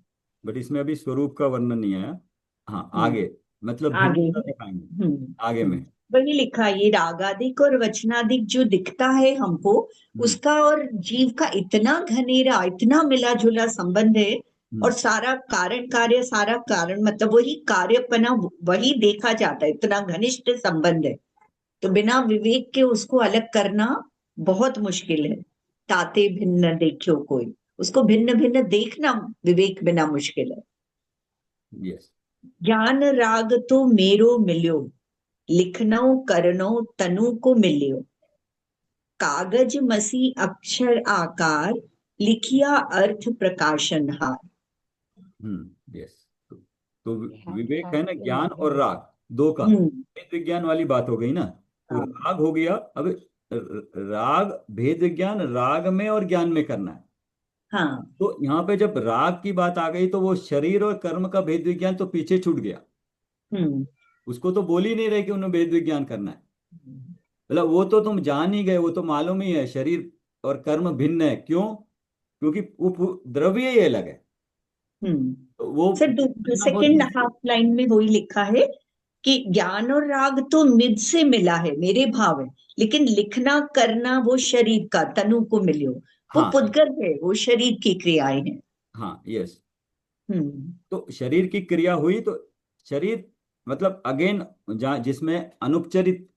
बट इसमें अभी स्वरूप का वर्णन नहीं आया। हाँ, हम्म आगे मतलब आगे भिन्नता है। दिखाएंगे हम्म आगे में। वही लिखा है, ये रागादिक और वचनादिक जो दिखता है हमको, हम्म उसका और जीव का इतना घनेरा, इतना मिला जुला संबंध है। और हम्म सारा कारण कार्य, सारा कारण मतलब वही कार्यपना, वही देखा जाता है, इतना घनिष्ठ संबंध है। तो बिना विवेक के उसको अलग करना बहुत मुश्किल है। ताते भिन्न देखियो कोई, उसको भिन्न भिन्न देखना विवेक बिना मुश्किल है। यस। ज्ञान राग तो मेरो मिल्यो, लिखनऊ करनो तनु को मिल्यो, कागज मसी अक्षर आकार, लिखिया अर्थ प्रकाशन हार। यस। तो ध्यान विवेक है राग ना, तो ज्ञान मेरे और में। राग दो का, हम्म भेद विज्ञान वाली बात हो गई ना। तो हाँ राग हो गया अब, राग भेद विज्ञान राग में और ज्ञान में करना है। हाँ तो यहाँ पे जब राग की बात आ गई तो वो शरीर और कर्म का भेद विज्ञान तो पीछे छूट गया। हम्म उसको तो बोल ही नहीं रहे कि उन्हें भेद विज्ञान करना है। मतलब वो तो तुम जान ही गए, वो तो मालूम ही है शरीर और कर्म भिन्न है। क्यों? क्योंकि वो द्रव्य ही अलग है। हम्म तो वो सर, समझना बहुत सेकंड easy है। हाफ लाइन में वही लिखा है कि ज्ञान और राग तो मिद से मिला है, मेरे भाव है, लेकिन लिखना करना वो शरीर का, तनु को मिलियो। वो हाँ पुद्गल है, वो शरीर की क्रियाएं हैं। हाँ, यस। हम्म तो शरीर की क्रिया हुई तो शरीर मतलब अगेन, जहाँ जिसमें अनुपचरित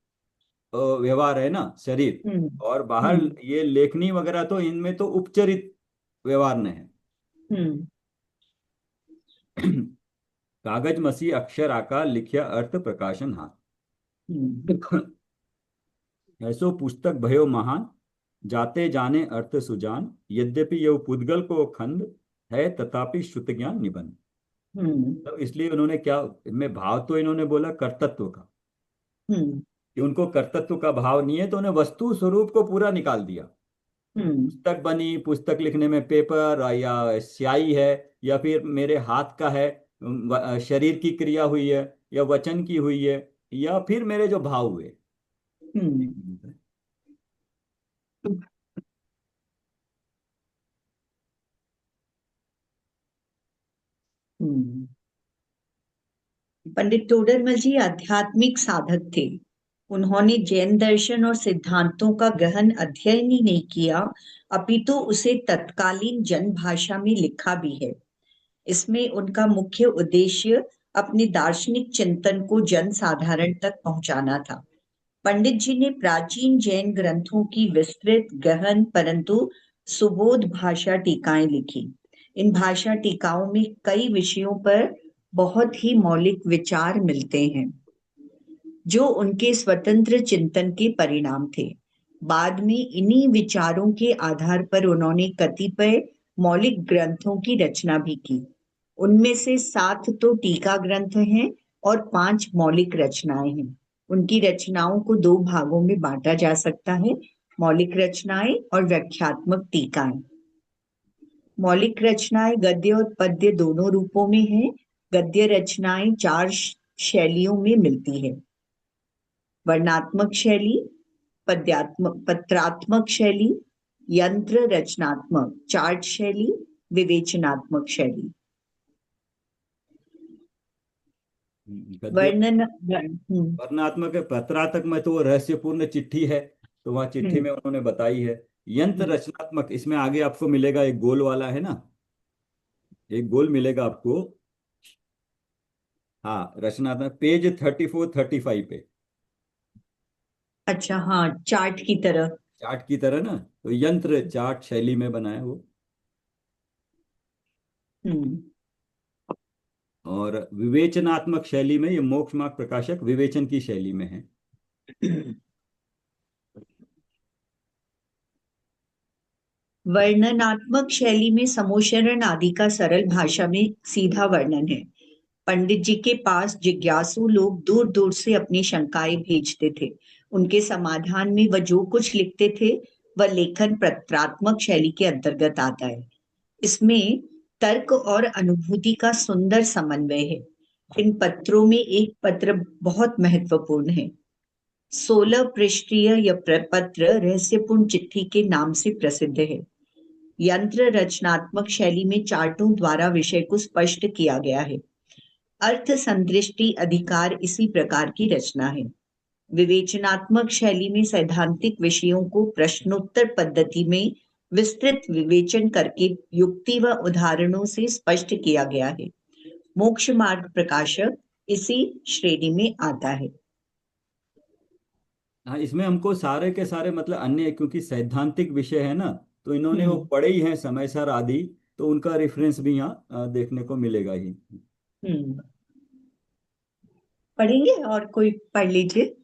व्यवहार है ना शरीर, हम्म और बाहर हम्म ये लेखनी वगैरह, तो इनमें तो उपचरित व्यवहार में है। हम्म कागज मसी अक्षर आकार, लिखिया अर्थ प्रकाशन हाथ। हम्म ऐसो पुस्तक भयो महान, जाते जाने अर्थ सुजान, यद्यपि यह पुद्गल को खंड है, तथापि श्रुत ज्ञान निबंध। हम्म तो इसलिए उन्होंने क्या, इनमें भाव तो इन्होंने बोला कर्तृत्व का, हम्म कि उनको कर्तृत्व का भाव नहीं है, तो उन्हें वस्तु स्वरूप को पूरा निकाल दिया। हम्म पुस्तक बनी, पुस्तक लिखने में पेपर या स्याही है, या फिर मेरे हाथ का है, शरीर की क्रिया हुई है, या वचन की हुई है, या फिर मेरे जो भाव हुए। हम्म हम्म पंडित टोडरमल जी आध्यात्मिक साधक थे। उन्होंने जैन दर्शन और सिद्धांतों का गहन अध्ययन ही नहीं किया, अपितु उसे तत्कालीन जन भाषा में लिखा भी है। इसमें उनका मुख्य उद्देश्य अपने दार्शनिक चिंतन को जन साधारण तक पहुंचाना था। पंडित जी ने प्राचीन जैन ग्रंथों की विस्तृत, गहन परंतु सुबोध भाषा टीकाएं लिखी। इन भाषा टीकाओं में कई विषयों पर बहुत ही मौलिक विचार मिलते हैं, जो उनके स्वतंत्र चिंतन के परिणाम थे। बाद में इन्हीं विचारों के आधार पर उन्होंने कतिपय मौलिक ग्रंथों की रचना भी की। उनमें से 7 तो टीका ग्रंथ हैं और 5 मौलिक रचनाएं हैं। उनकी रचनाओं को 2 भागों में बांटा जा सकता है, मौलिक रचनाएं और व्याख्यात्मक टीकाएं। मौलिक रचनाएं गद्य और पद्य दोनों रूपों में हैं। गद्य रचनाएं 4 शैलियों में मिलती है: वर्णात्मक शैली, पद्यात्मक पत्रात्मक शैली, यंत्र रचनात्मक, चार्ट शैली, विवेचनात्मक शैली। गद्य वर्णन वर्णात्मक है, पत्रात्मक में तो वो रहस्यपूर्ण चिट्ठी है, तो वह चिट्ठी हम्म में उन्होंने बताई है। यंत्र हम्म रचनात्मक, इसमें आगे आपको मिलेगा एक गोल वाला है ना, एक गोल मिलेगा आपको। हाँ, रचनात्मक पेज 34-35 पे, अच्छा, हाँ, चार्ट की तरह। चार्ट की तरह ना, तो यंत्र चार्ट शैली में बना है वो। हम्म और विवेचनात्मक शैली में ये मोक्ष मार्ग प्रकाशक विवेचन की शैली में है। वर्णनात्मक शैली में समोच्चरण आदि का सरल भाषा में सीधा वर्णन है। पंडित जी के पास जिज्ञासु लोग दूर दूर से अपनी शंकाएं भेजते थे। उनके समाधान में वह जो कुछ लिखते थे वह लेखन पत्रात्मक शैली के अंतर्गत आता है। इसमें तर्क और अनुभूति का सुंदर समन्वय है। इन पत्रों में एक पत्र बहुत महत्वपूर्ण है। 16 पृष्ठीय यह पत्र रहस्यपूर्ण चिट्ठी के नाम से प्रसिद्ध है। यंत्र रचनात्मक शैली में चार्टों द्वारा विषय को स्पष्ट किया गया है। अर्थ संदृष्टि अधिकार इसी प्रकार की रचना है। विवेचनात्मक शैली में सैद्धांतिक विषयों को प्रश्नोत्तर पद्धति में विस्तृत विवेचन करके युक्ति व उदाहरणों से स्पष्ट किया गया है। मोक्ष मार्ग प्रकाशक इसी श्रेणी में आता है। हाँ, इसमें हमको सारे के सारे मतलब अन्य, क्योंकि सैद्धांतिक विषय है ना, तो इन्होंने वो पढ़े ही हैं समय आदि, तो उनका रेफरेंस भी यहाँ देखने को मिलेगा ही। पढ़ेंगे और कोई पढ़ लीजिए।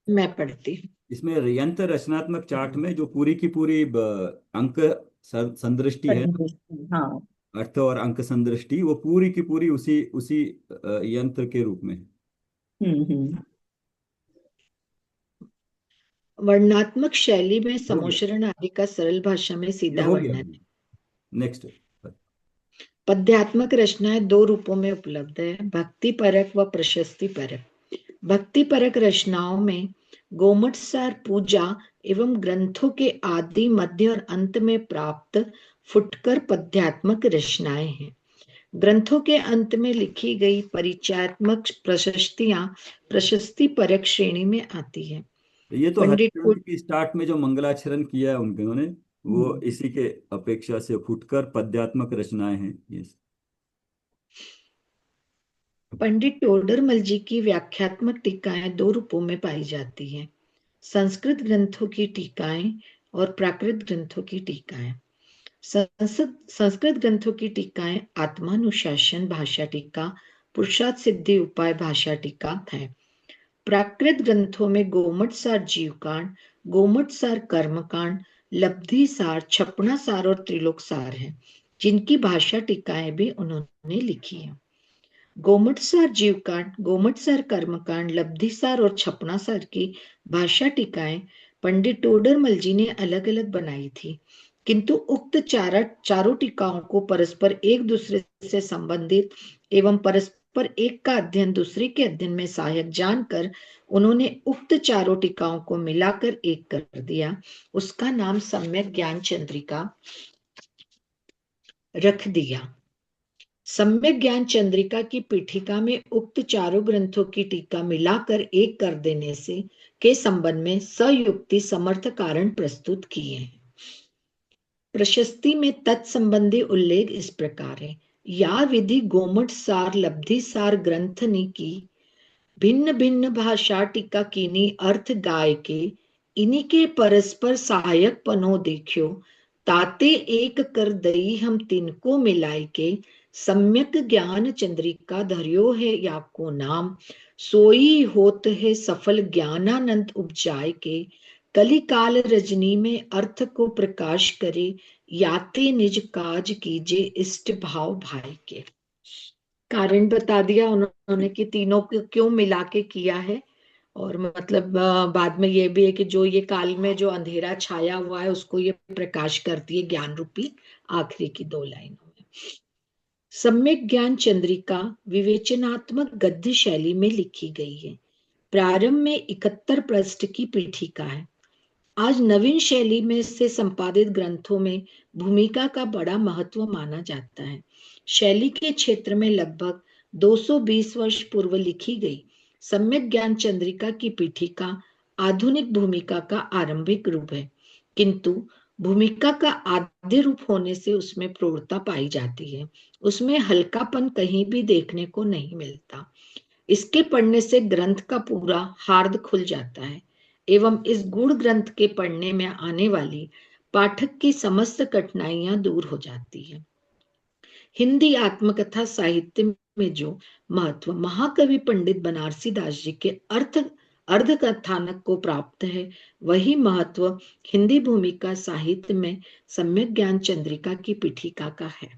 मैं पढ़ती हूँ। इसमें यंत्र रचनात्मक चार्ट में जो पूरी की पूरी अंक संदृष्टि है, हाँ, अर्थ और अंक संदृष्टि, वो पूरी की पूरी उसी उसी यंत्र के रूप में है। वर्णनात्मक शैली में समोच्चारण आदि का सरल भाषा में सीधा हो गया। वर्णन। नेक्स्ट। पद्यात्मक रचनाएं दो रूपों में उपलब्ध है, भक्ति परक व प्रशस्ति परक। भक्ति परक रचनाओं में गोमटसार पूजा एवं ग्रंथों के आदि मध्य और अंत में प्राप्त फुटकर पद्यात्मक रचनाएं हैं। ग्रंथों के अंत में लिखी गई परिचयात्मक प्रशस्तियां प्रशस्ति परक श्रेणी में आती है। ये तो हरिवंश की स्टार्ट में जो मंगलाचरण किया है उन्होंने, वो इसी के अपेक्षा से फुटकर पद्यात्मक रचनाएं हैं ये। पंडित टोडरमल जी की व्याख्यात्मक टीकाएं दो रूपों में पाई जाती हैं, संस्कृत ग्रंथों की टीकाएं और प्राकृत ग्रंथों की टीकाएं। संस्कृत ग्रंथों की टीकाएं आत्मानुशासन भाषा टीका, पुरुषार्थ सिद्धि उपाय भाषा टीका है। प्राकृत ग्रंथों में गोमटसार जीवकांड, गोमटसार कर्मकांड, लब्धिसार, छपनासार और त्रिलोकसार है, जिनकी भाषा टीकाएं भी उन्होंने लिखी है। गोमटसार जीवकांड, गोमटसार कर्मकांड, लब्धिसार और छपनासार की भाषा टीकाएं पंडित टोडरमल जी ने अलग अलग बनाई थी, किंतु उक्त चारों टीकाओं को परस्पर एक दूसरे से संबंधित एवं परस्पर एक का अध्ययन दूसरे के अध्ययन में सहायक जानकर उन्होंने उक्त चारों टीकाओं को मिलाकर एक कर दिया। उसका नाम सम्यक ज्ञान चंद्रिका रख दिया। सम्यक ज्ञान चंद्रिका की पीठिका में उक्त चारों ग्रंथों की टीका मिलाकर एक कर देने से के संबंध में सयुक्ति समर्थ कारण प्रस्तुत किए हैं। प्रशस्ति में तत्संबंधी उल्लेख इस प्रकार है, या विधि गोमट सार लब्धि सार ग्रंथनि की भिन्न भिन्न भाषा टीका कीनी अर्थ गाय के इन्हीं के परस्पर सहायक पनो देखियो, ताते एक कर दई हम तिनको मिलाए के सम्यक ज्ञान चंद्रिका धर्यो है आपको नाम, सोई होत है सफल ज्ञानानंद उपजाए के, कलिकाल रजनी में अर्थ को प्रकाश करे, याते निज काज कीजे इष्ट भाव भाई के। कारण बता दिया उन्होंने कि तीनों को क्यों मिला के किया है, और मतलब बाद में ये भी है कि जो ये काल में जो अंधेरा छाया हुआ है उसको ये प्रकाश करती है ज्ञान रूपी आखिरी की दो लाइनों में। सम्यक ज्ञान चंद्रिका विवेचनात्मक गद्य शैली में लिखी गई है। प्रारंभ में 71 पृष्ठ की पीठिका है। आज नवीन शैली में से संपादित ग्रंथों में भूमिका का बड़ा महत्व माना जाता है। शैली के क्षेत्र में लगभग 220 वर्ष पूर्व लिखी गई सम्यक ज्ञान चंद्रिका की पीठिका आधुनिक भूमिका का आरंभिक रूप है, किंतु भूमिका का आद्य रूप होने से उसमें प्रौढ़ता पाई जाती है। उसमें हल्कापन कहीं भी देखने को नहीं मिलता। इसके पढ़ने से ग्रंथ का पूरा हार्द खुल जाता है एवं इस गूढ़ ग्रंथ के पढ़ने में आने वाली पाठक की समस्त कठिनाइयां दूर हो जाती है। हिंदी आत्मकथा साहित्य में जो महत्व महाकवि पंडित बनारसी दास जी के अर्ध कथानक को प्राप्त है, वही महत्व हिंदी भूमिका साहित्य में सम्यक ज्ञान चंद्रिका की पीठिका का है।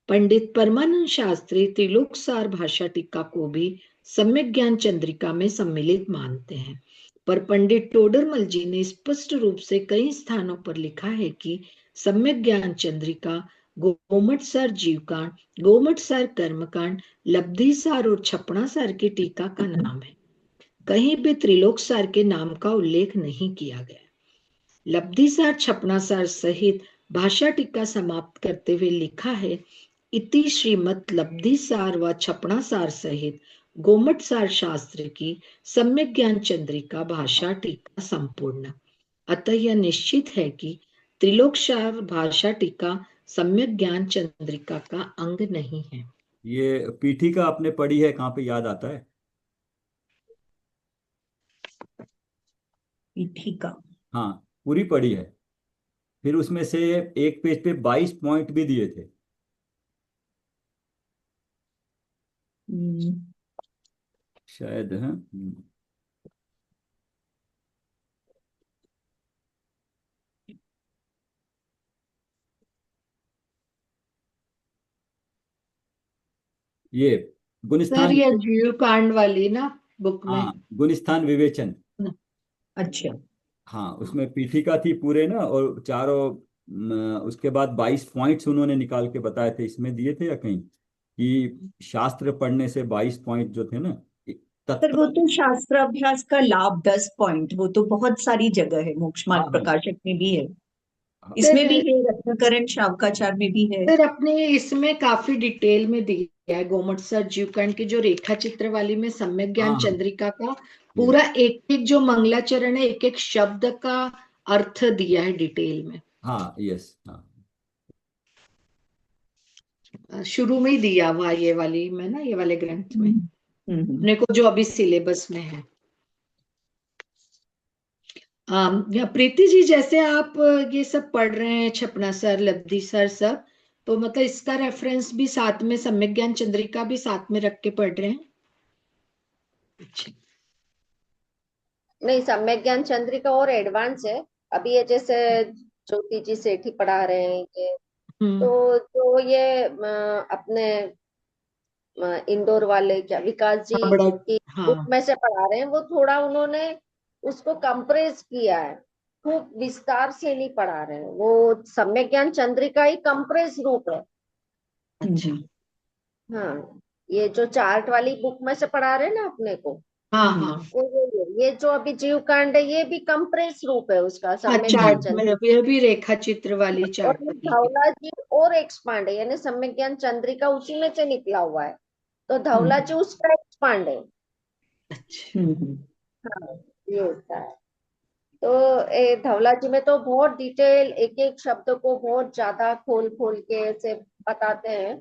पंडित परमानंद शास्त्री त्रिलोकसार भाषा टीका को भी सम्यक ज्ञान चंद्रिका में सम्मिलित मानते हैं। पर पंडित टोडरमल जी ने स्पष्ट रूप से कई स्थानों पर लिखा है कि सम्यक ज्ञान चंद्रिका गोमटसार जीवकांड, गोमटसार कर्मकांड, लब्धिसार और छपणासार की टीका का नाम है। कहीं भी त्रिलोकसार के नाम का उल्लेख नहीं किया गया। लब्धिसार छपणासार सहित भाषा टीका समाप्त करते हुए लिखा है, इति श्रीमत लब्धिसार व छपणासार सहित गोमटसार शास्त्र की सम्यक ज्ञान चंद्रिका भाषा टीका संपूर्ण। अतः यह निश्चित है कि त्रिलोकसार भाषा टीका सम्यक ज्ञान चंद्रिका का अंग नहीं है। ये पीठिका आपने पढ़ी है, कहाँ पे याद आता है? पीठिका हाँ, पूरी पढ़ी है। फिर उसमें से एक पेज पे 22 पॉइंट भी दिए थे। हम्म, शायद है। ये सर गुणस्थान, ये जीव कांड वाली ना बुक में। हाँ, गुणस्थान विवेचन। अच्छा। हाँ, उसमें पीठिका थी पूरे ना, और चारों उसके बाद 22 पॉइंट्स उन्होंने निकाल के बताए थे। इसमें दिए थे या कहीं कि शास्त्र पढ़ने से 22 पॉइंट जो थे ना, सर वो तत्काल। तो शास्त्राभ्यास का लाभ 10 पॉइंट, वो तो बहुत सारी जगह है, मोक्ष हाँ मार्ग हाँ प्रकाशक में भी है, हाँ। इसमें सर भी है, रत्नाकरण शावकाचार में भी है। सर अपने इसमें काफी डिटेल में दिया है गोमटसर जीवकांड की जो रेखा चित्र वाली में सम्यक ज्ञान हाँ चंद्रिका का ये, पूरा एक एक जो मंगलाचरण है एक एक शब्द का अर्थ दिया है डिटेल में। हाँ यस हाँ। शुरू में ही दिया हुआ ये वाली में ना, ये वाले ग्रंथ में हम्म। अपने को जो अभी सिलेबस में है। या प्रीति जी, जैसे आप ये सब पढ़ रहे हैं छपना सर, लब्धि सर सब, तो मतलब इसका रेफरेंस भी साथ में, सम्यक ज्ञान चंद्रिका भी साथ में रख के पढ़ रहे हैं? अच्छा। नहीं, सम्यक ज्ञान चंद्रिका और एडवांस है। अभी ये जैसे ज्योति जी सेठी पढ़ा रहे हैं ये, हम्म। तो जो ये अपने इंदौर वाले क्या विकास जी हाँ, बड़ा। की बुक हाँ। में से पढ़ा रहे हैं, वो थोड़ा उन्होंने उसको कंप्रेस किया है, खूब विस्तार से नहीं पढ़ा रहे हैं। वो सम्यक ज्ञान चंद्रिका ही कंप्रेस रूप है। अच्छा। हाँ, ये जो चार्ट वाली बुक में से पढ़ा रहे हैं ना अपने को, हाँ हाँ। वो ये जो अभी जीव कांड है, ये भी कंप्रेस रूप है उसका, हाँ, सम्यक ज्ञान चार्ट में चंद्रिका। ये भी रेखा चित्र वाली और चार्ट ये वाली है। धवला जी और एक्सपांड है, यानी सम्यक ज्ञान चंद्रिका उसी में से निकला हुआ है, तो धवला जी उसका एक्सपांड है। अच्छा। हाँ, ये होता है। तो धवला जी में तो बहुत डिटेल, एक एक शब्द को बहुत ज्यादा खोल खोल के ऐसे बताते हैं,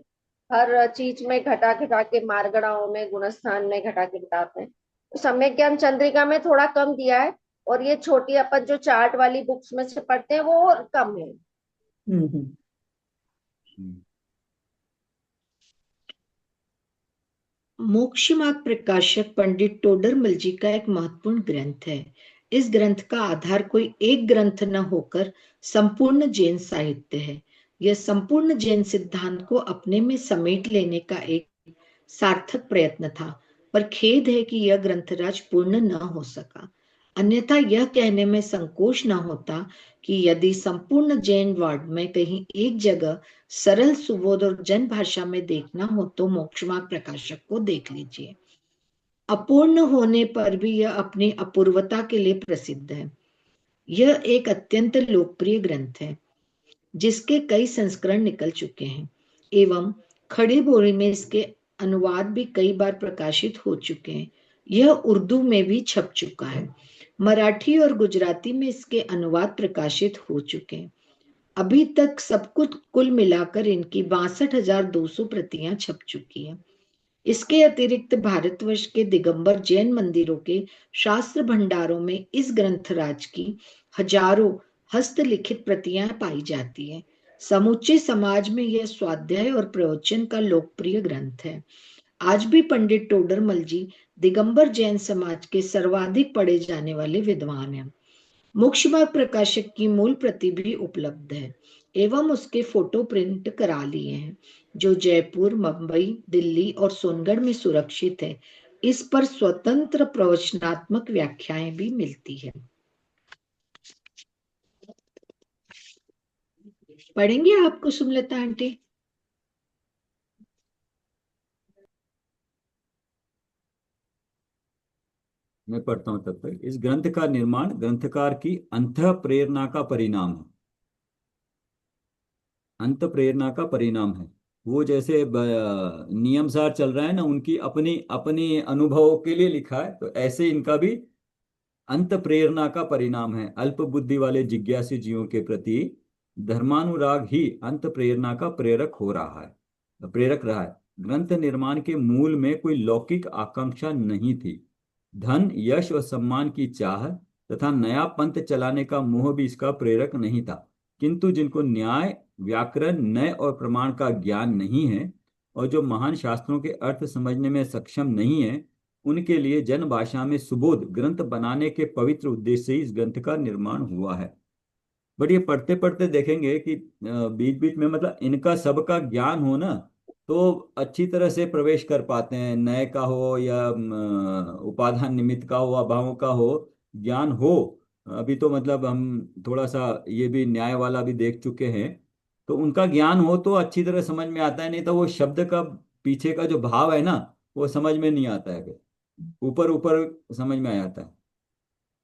हर चीज में घटा घटा के, मारगड़ाओं में, गुणस्थान में घटा के बताते हैं। तो सम्यक ज्ञान चंद्रिका में थोड़ा कम दिया है, और ये छोटी अपन जो चार्ट वाली बुक्स में से पढ़ते हैं वो और कम है। हम्म। मोक्ष मार्ग प्रकाशक पंडित टोडरमल जी का एक महत्वपूर्ण ग्रंथ है। इस ग्रंथ का आधार कोई एक ग्रंथ न होकर संपूर्ण जैन साहित्य है। यह संपूर्ण जैन सिद्धांत को अपने में समेट लेने का एक सार्थक प्रयत्न था, पर खेद है कि यह ग्रंथराज पूर्ण न हो सका। अन्यथा यह कहने में संकोच न होता कि यदि संपूर्ण जैन वर्ड में कहीं एक जगह सरल, सुबोध और जन भाषा में देखना हो तो मोक्षमार्ग प्रकाशक को देख लीजिए। अपूर्ण होने पर भी यह अपनी अपूर्वता के लिए प्रसिद्ध है। यह एक अत्यंत लोकप्रिय ग्रंथ है जिसके कई संस्करण निकल चुके हैं, एवं खड़ी बोली में इसके अनुवाद भी कई बार प्रकाशित हो चुके हैं। यह उर्दू में भी छप चुका है। मराठी और गुजराती में इसके अनुवाद प्रकाशित हो चुके हैं। अभी तक सब कुछ कुल मिलाकर इनकी 62,200 प्रतियां छप चुकी हैं। इसके अतिरिक्त भारतवर्ष के दिगंबर जैन मंदिरों के शास्त्र भंडारों में इस ग्रंथराज की हजारों हस्तलिखित प्रतियां पाई जाती हैं। समूचे समाज में यह स्वाध्याय और प्रवचन का लोकप्रिय ग्रंथ है। आज भी पंडित टोडरमल जी दिगंबर जैन समाज के सर्वाधिक पढ़े जाने वाले विद्वान हैं। मोक्षमार्ग प्रकाशक की मूल प्रति भी उपलब्ध है एवं उसके फोटो प्रिंट करा लिए हैं, जो जयपुर, मुंबई, दिल्ली और सोनगढ़ में सुरक्षित है। इस पर स्वतंत्र प्रवचनात्मक व्याख्याएं भी मिलती है। पढ़ेंगे आपको सुमलता आंटी? मैं पढ़ता हूं तब तक। इस ग्रंथ का निर्माण ग्रंथकार की अंत प्रेरणा का परिणाम है। अंत प्रेरणा का परिणाम है। वो जैसे नियम सार चल रहा है ना, उनकी अपनी अपनी अनुभवों के लिए लिखा है, तो ऐसे इनका भी अंत प्रेरणा का परिणाम है। अल्प बुद्धि वाले जिज्ञासु जीवों के प्रति धर्मानुराग ही अंत प्रेरणा का प्रेरक हो रहा है, प्रेरक रहा है। ग्रंथ निर्माण के मूल में कोई लौकिक आकांक्षा नहीं थी। धन, यश और सम्मान की चाह तथा नया पंथ चलाने का मोह भी इसका प्रेरक नहीं था। किंतु जिनको न्याय, व्याकरण, नय और प्रमाण का ज्ञान नहीं है और जो महान शास्त्रों के अर्थ समझने में सक्षम नहीं है, उनके लिए जन भाषा में सुबोध ग्रंथ बनाने के पवित्र उद्देश्य से इस ग्रंथ का निर्माण हुआ है। बट ये पढ़ते पढ़ते देखेंगे कि बीच बीच में मतलब इनका सबका ज्ञान हो ना, तो अच्छी तरह से प्रवेश कर पाते हैं। नय का हो या उपादान निमित्त का हो, अभावों का हो, ज्ञान हो। अभी तो मतलब हम थोड़ा सा ये भी न्याय वाला भी देख चुके हैं, तो उनका ज्ञान हो तो अच्छी तरह समझ में आता है, नहीं तो वो शब्द का पीछे का जो भाव है ना, वो समझ में नहीं आता है। ऊपर ऊपर समझ में आ जाता है।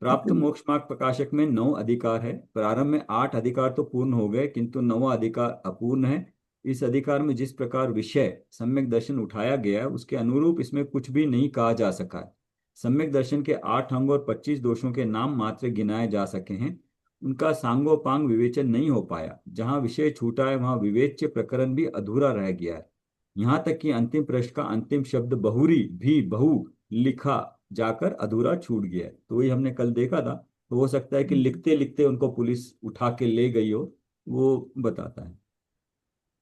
प्राप्त मोक्ष मार्ग प्रकाशक में 9 अधिकार है। प्रारंभ में 8 अधिकार तो पूर्ण हो गए, किंतु 9वां अधिकार अपूर्ण है। इस अधिकार में जिस प्रकार विषय सम्यक दर्शन उठाया गया है, उसके अनुरूप इसमें कुछ भी नहीं कहा जा सका है। सम्यक दर्शन के 8 अंग और 25 दोषों के नाम मात्र गिनाए जा सके हैं। उनका सांगोपांग विवेचन नहीं हो पाया। जहां विषय छूटा है वहां विवेच्य प्रकरण भी अधूरा रह गया है। यहाँ तक कि अंतिम प्रश्न का अंतिम शब्द बहुरी भी बहु लिखा जाकर अधूरा छूट गया है। तो वही हमने कल देखा था। तो हो सकता है कि लिखते लिखते उनको पुलिस उठा के ले गई हो, वो बताता है।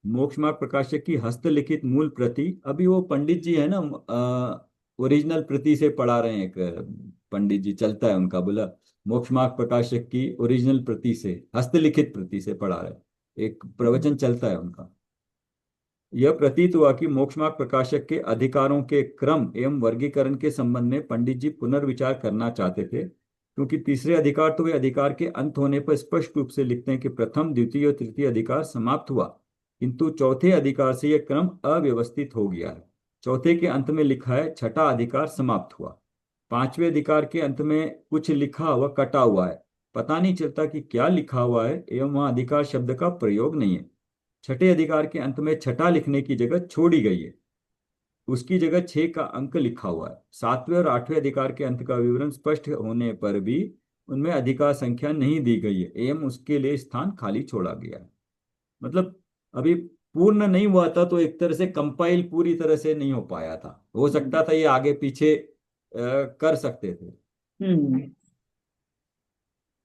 मोक्ष मार्ग प्रकाशक की हस्तलिखित मूल प्रति, अभी वो पंडित जी है ना, ओरिजिनल प्रति से पढ़ा रहे हैं। एक पंडित जी चलता है उनका, बोला मोक्ष मार्ग प्रकाशक की ओरिजिनल प्रति से, हस्तलिखित प्रति से पढ़ा रहे हैं। एक प्रवचन चलता है उनका। यह प्रतीत हुआ कि मोक्षमार्ग प्रकाशक के अधिकारों के क्रम एवं वर्गीकरण के संबंध में पंडित जी पुनर्विचार करना चाहते थे, क्योंकि तीसरे अधिकार तो वे अधिकार के अंत होने पर स्पष्ट रूप से लिखते हैं कि प्रथम, द्वितीय और तृतीय अधिकार समाप्त हुआ, किंतु चौथे अधिकार से यह क्रम अव्यवस्थित हो गया है। चौथे के अंत में लिखा है छठा अधिकार समाप्त हुआ। पांचवें अधिकार के अंत में कुछ लिखा हुआ कटा हुआ है, पता नहीं चलता कि क्या लिखा हुआ है, एवं वहां अधिकार शब्द का प्रयोग नहीं है। छठे अधिकार के अंत में छठा लिखने की जगह छोड़ी गई है, उसकी जगह 6 का अंक लिखा हुआ है। सातवें और आठवें अधिकार के अंत का विवरण स्पष्ट होने पर भी उनमें अधिकार संख्या नहीं दी गई है एवं उसके लिए स्थान खाली छोड़ा गया है। मतलब अभी पूर्ण नहीं हुआ था, तो एक तरह से कंपाइल पूरी तरह से नहीं हो पाया था। हो सकता था ये आगे पीछे कर सकते थे।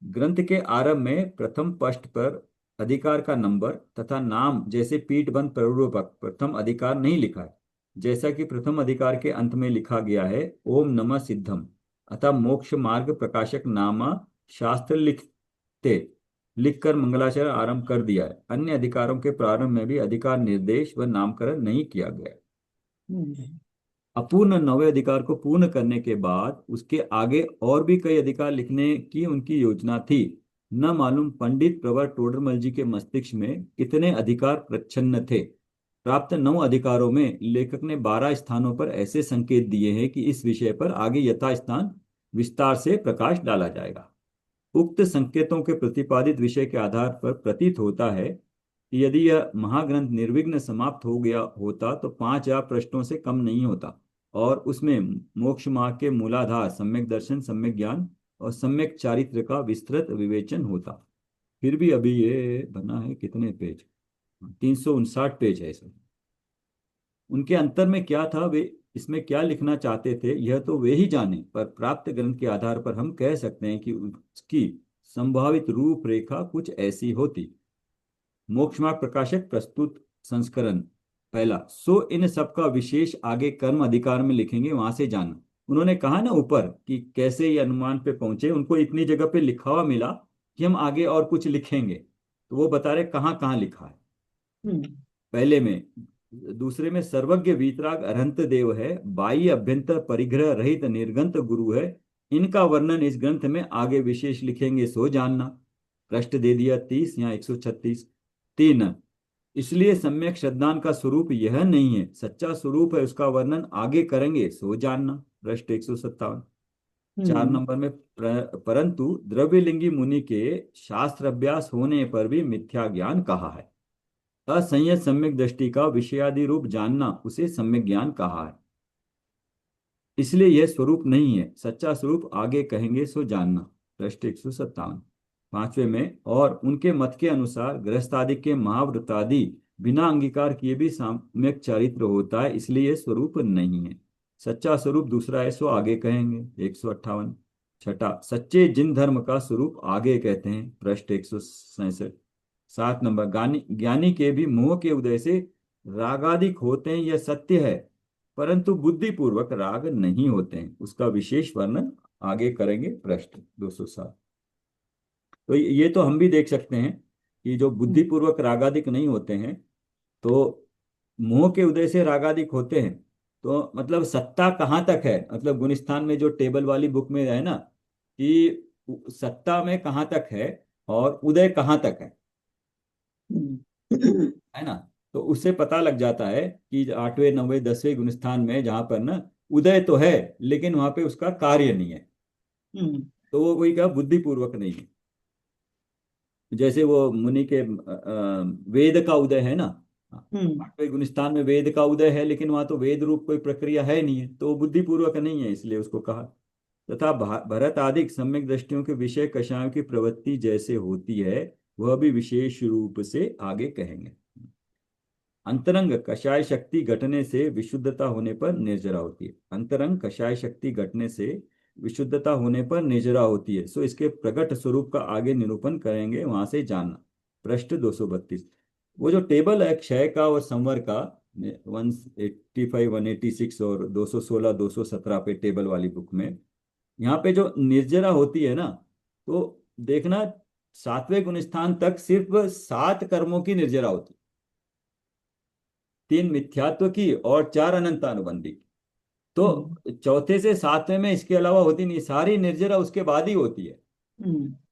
ग्रंथ के आरंभ में प्रथम पृष्ठ पर अधिकार का नंबर तथा नाम जैसे पीठबंध प्ररूपक प्रथम अधिकार नहीं लिखा है, जैसा कि प्रथम अधिकार के अंत में लिखा गया है ओम नमः सिद्धम, अतः मोक्ष मार्ग प्रकाशक नामा शास्त्र लिखते लिखकर मंगलाचरण आरंभ कर दिया है। अन्य अधिकारों के प्रारंभ में भी अधिकार निर्देश व नामकरण नहीं किया गया है। अपूर्ण 9वें अधिकार को पूर्ण करने के बाद उसके आगे और भी कई अधिकार लिखने की उनकी योजना थी। न मालूम पंडित प्रवर टोडरमल जी के मस्तिष्क में कितने अधिकार प्रच्छन्न थे। प्राप्त 9 अधिकारों में लेखक ने 12 स्थानों पर ऐसे संकेत दिए हैं कि इस विषय पर आगे यथास्थान विस्तार से प्रकाश डाला जाएगा। उक्त संकेतों के प्रतिपादित विषय के आधार पर प्रतीत होता है कि यदि यह महाग्रंथ निर्विघ्न समाप्त हो गया होता तो 5000 पृष्ठों से कम नहीं होता, और उसमें मोक्ष मार्ग के मूलाधार सम्यक दर्शन, सम्यक ज्ञान और सम्यक चारित्र का विस्तृत विवेचन होता। फिर भी अभी ये बना है कितने पेज, 359 पेज है इसमें। उनके अंतर में क्या था, वे इसमें क्या लिखना चाहते थे, यह तो वे ही जाने, पर प्राप्त ग्रंथ के आधार पर हम कह सकते हैं कि उसकी संभावित रूपरेखा कुछ ऐसी होती। मोक्ष मार्ग प्रकाशक प्रस्तुत संस्करण पहला। सो इन सब का विशेष आगे कर्म अधिकार में लिखेंगे, वहां से जाना। उन्होंने कहा ना ऊपर कि कैसे ये अनुमान पे पहुंचे, उनको इतनी जगह पे लिखा हुआ मिला कि हम आगे और कुछ लिखेंगे, तो वो बता रहे कहाँ कहाँ लिखा है। पहले में दूसरे में सर्वज्ञ वीतराग अरहंत देव है, बाह्य अभ्यंतर परिग्रह रहित निर्गंत गुरु है। इनका वर्णन इस ग्रंथ में आगे विशेष लिखेंगे सो जानना। पृष्ठ दे दिया 30 या 136। 3, इसलिए सम्यक श्रद्धान का स्वरूप यह नहीं है, सच्चा स्वरूप है, उसका वर्णन आगे करेंगे सो जानना। पृष्ठ 157। 4 नंबर में परंतु द्रव्यलिंगी मुनि के शास्त्र अभ्यास होने पर भी मिथ्या ज्ञान कहा है। असंयत सम्यक दृष्टि का विषयादि रूप जानना उसे सम्यक ज्ञान कहा है। इसलिए यह स्वरूप नहीं है, सच्चा स्वरूप आगे कहेंगे सो जानना। पृष्ठ 157। 5वें में और उनके मत के अनुसार गृहस्थादि के महाव्रतादि बिना अंगीकार किए भी सम्यक चरित्र होता है, इसलिए यह स्वरूप नहीं है। सच्चा स्वरूप दूसरा है सो आगे कहेंगे। 158। 6, सच्चे जिन धर्म का स्वरूप आगे कहते हैं। पृष्ठ 167। 7 नंबर, ज्ञानी के भी मोह के उदय से रागादिक होते हैं, यह सत्य है, परंतु बुद्धि पूर्वक राग नहीं होते हैं, उसका विशेष वर्णन आगे करेंगे। पृष्ठ 207। तो ये तो हम भी देख सकते हैं कि जो बुद्धि पूर्वक रागादिक नहीं होते हैं, तो मोह के उदय से रागादिक होते हैं। तो मतलब सत्ता कहाँ तक है, मतलब गुणस्थान में जो टेबल वाली बुक में है ना, कि सत्ता में कहाँ तक है और उदय कहाँ तक है ना। तो उससे पता लग जाता है कि 8वें 9वें 10वें गुणस्थान में जहां पर ना उदय तो है लेकिन वहां पे उसका कार्य नहीं है, तो वो कोई का बुद्धि पूर्वक नहीं है। जैसे वो मुनि के वेद का उदय है ना, 8वें गुणस्थान में वेद का उदय है, लेकिन वहां तो वेद रूप कोई प्रक्रिया है नहीं है, तो वो बुद्धि पूर्वक नहीं है, इसलिए उसको कहा। तथा भरत आदि सम्यक दृष्टियों के विषय कषायों की प्रवृत्ति जैसे होती है, वह भी विशेष रूप से आगे कहेंगे। अंतरंग कषाय शक्ति घटने से विशुद्धता होने पर निर्जरा होती है। अंतरंग कषाय शक्ति घटने से विशुद्धता होने पर निर्जरा होती है, सो इसके प्रकट स्वरूप का आगे निरूपण करेंगे, वहां से जानना। पृष्ठ 232। वो जो टेबल है क्षय का और संवर का, 185 186 और 216 217 पे टेबल वाली बुक में, यहाँ पे जो निर्जरा होती है ना, तो देखना 7वें गुणस्थान तक सिर्फ 7 कर्मों की निर्जरा होती है, 3 मिथ्यात्व की और 4 अनंतानुबंधी की। तो चौथे से 7वें में इसके अलावा होती नहीं, सारी निर्जरा उसके बाद ही होती है।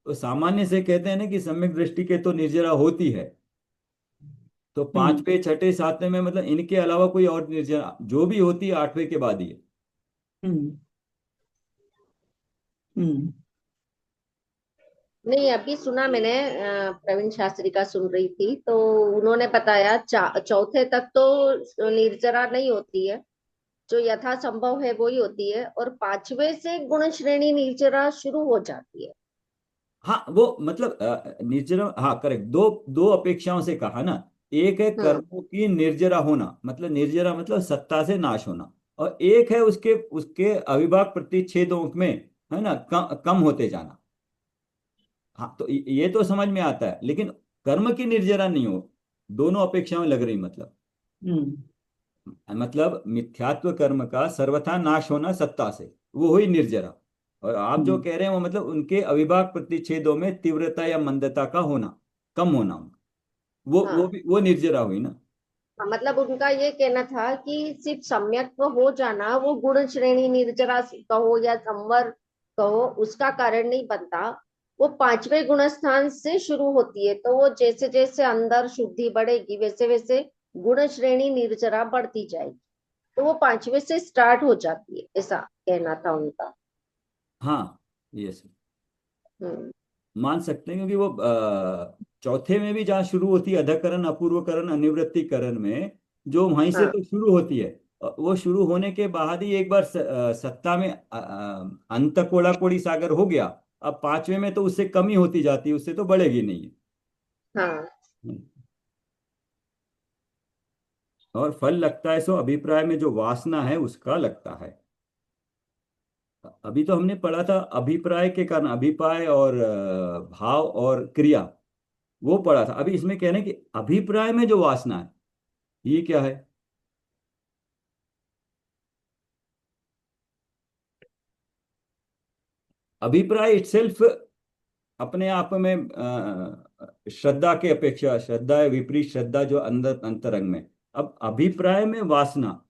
तो सामान्य से कहते हैं ना कि सम्यक दृष्टि के तो निर्जरा होती है, तो 5वें 6ठे 7वें में मतलब इनके अलावा कोई और निर्जरा जो भी होती है 8वें के बाद ही है। नहीं, अभी सुना मैंने, प्रवीण शास्त्री का सुन रही थी, तो उन्होंने बताया चौथे तक तो निर्जरा नहीं होती है, जो यथा संभव है वही होती है, और 5वें से गुण श्रेणी निर्जरा शुरू हो जाती है। हाँ वो मतलब निर्जरा, हाँ करेक्ट, दो दो अपेक्षाओं से कहा ना। एक है हम्म। कर्मों की निर्जरा होना, मतलब निर्जरा मतलब सत्ता से नाश होना, और एक है उसके उसके अविभाग प्रतिच्छेदों में, है ना, कम होते जाना। हाँ तो ये तो समझ में आता है, लेकिन कर्म की निर्जरा नहीं हो, दोनों अपेक्षाएं लग रही मतलब मिथ्यात्व कर्म का सर्वथा नाश होना सत्ता से, वो हुई निर्जरा। और आप जो कह रहे हैं वो मतलब उनके अविभाग प्रतिच्छेदों में तीव्रता या मंदता का होना, कम होना, वो हाँ, भी वो निर्जरा हुई ना। हाँ, मतलब उनका ये कहना था कि सिर्फ सम्यक हो जाना वो गुण श्रेणी निर्जरा कहो या संवर कहो, उसका कारण नहीं बनता। वो 5वें गुण स्थान से शुरू होती है, तो वो जैसे जैसे अंदर शुद्धि बढ़ेगी वैसे वैसे गुण श्रेणी निर्जरा बढ़ती जाएगी, तो वो 5वें से स्टार्ट हो जाती है, ऐसा कहना था उनका। हाँ ये सर हम्म। मान सकते हैं, क्योंकि वो चौथे में भी जहाँ शुरू होती है अधकरण अपूर्वकरण अनिवृत्तिकरण में, जो वहीं से हाँ, तो शुरू होती है, वो शुरू होने के बाद ही एक बार सत्ता में अंत कोड़ा कोड़ी सागर हो गया। अब 5वें में तो उससे कम ही होती जाती है, उससे तो बढ़ेगी नहीं। हाँ, हम्म। और फल लगता है सो अभिप्राय में जो वासना है उसका लगता है। अभी तो हमने पढ़ा था अभिप्राय के कारण अभिप्राय और भाव और क्रिया, वो पढ़ा था। अभी इसमें कह रहे हैं कि अभिप्राय में जो वासना है, ये क्या है। अभिप्राय इटसेल्फ अपने आप में श्रद्धा के अपेक्षा, श्रद्धा है विपरीत श्रद्धा जो अंदर अंतरंग में, अब अभिप्राय में वासना,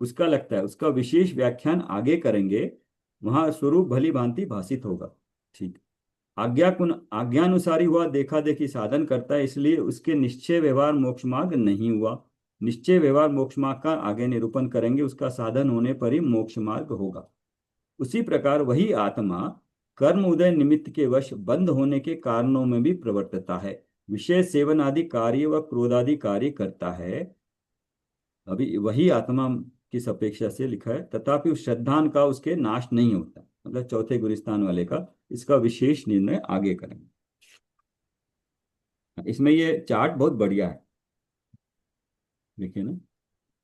उसका लगता है उसका विशेष व्याख्यान आगे करेंगे, वहां स्वरूप भली भांति भाषित होगा। ठीक। आज्ञानुसारी हुआ देखा देखी साधन करता है, इसलिए उसके निश्चय व्यवहार मोक्ष मार्ग नहीं हुआ। निश्चय व्यवहार मोक्ष मार्ग का आगे निरूपण करेंगे, उसका साधन होने पर ही मोक्ष मार्ग होगा। उसी प्रकार वही आत्मा कर्म उदय निमित्त के वश बंद होने के कारणों में भी प्रवर्तता है, विषय सेवन आदि कार्य व क्रोधादि कार्य करता है। अभी वही आत्मा किस अपेक्षा से लिखा है, तथापि उस श्रद्धान का उसके नाश नहीं होता, मतलब चौथे गुलिस्तान वाले का इसका विशेष निर्णय आगे करेंगे। इसमें ये चार्ट बहुत बढ़िया है, देखिए ना।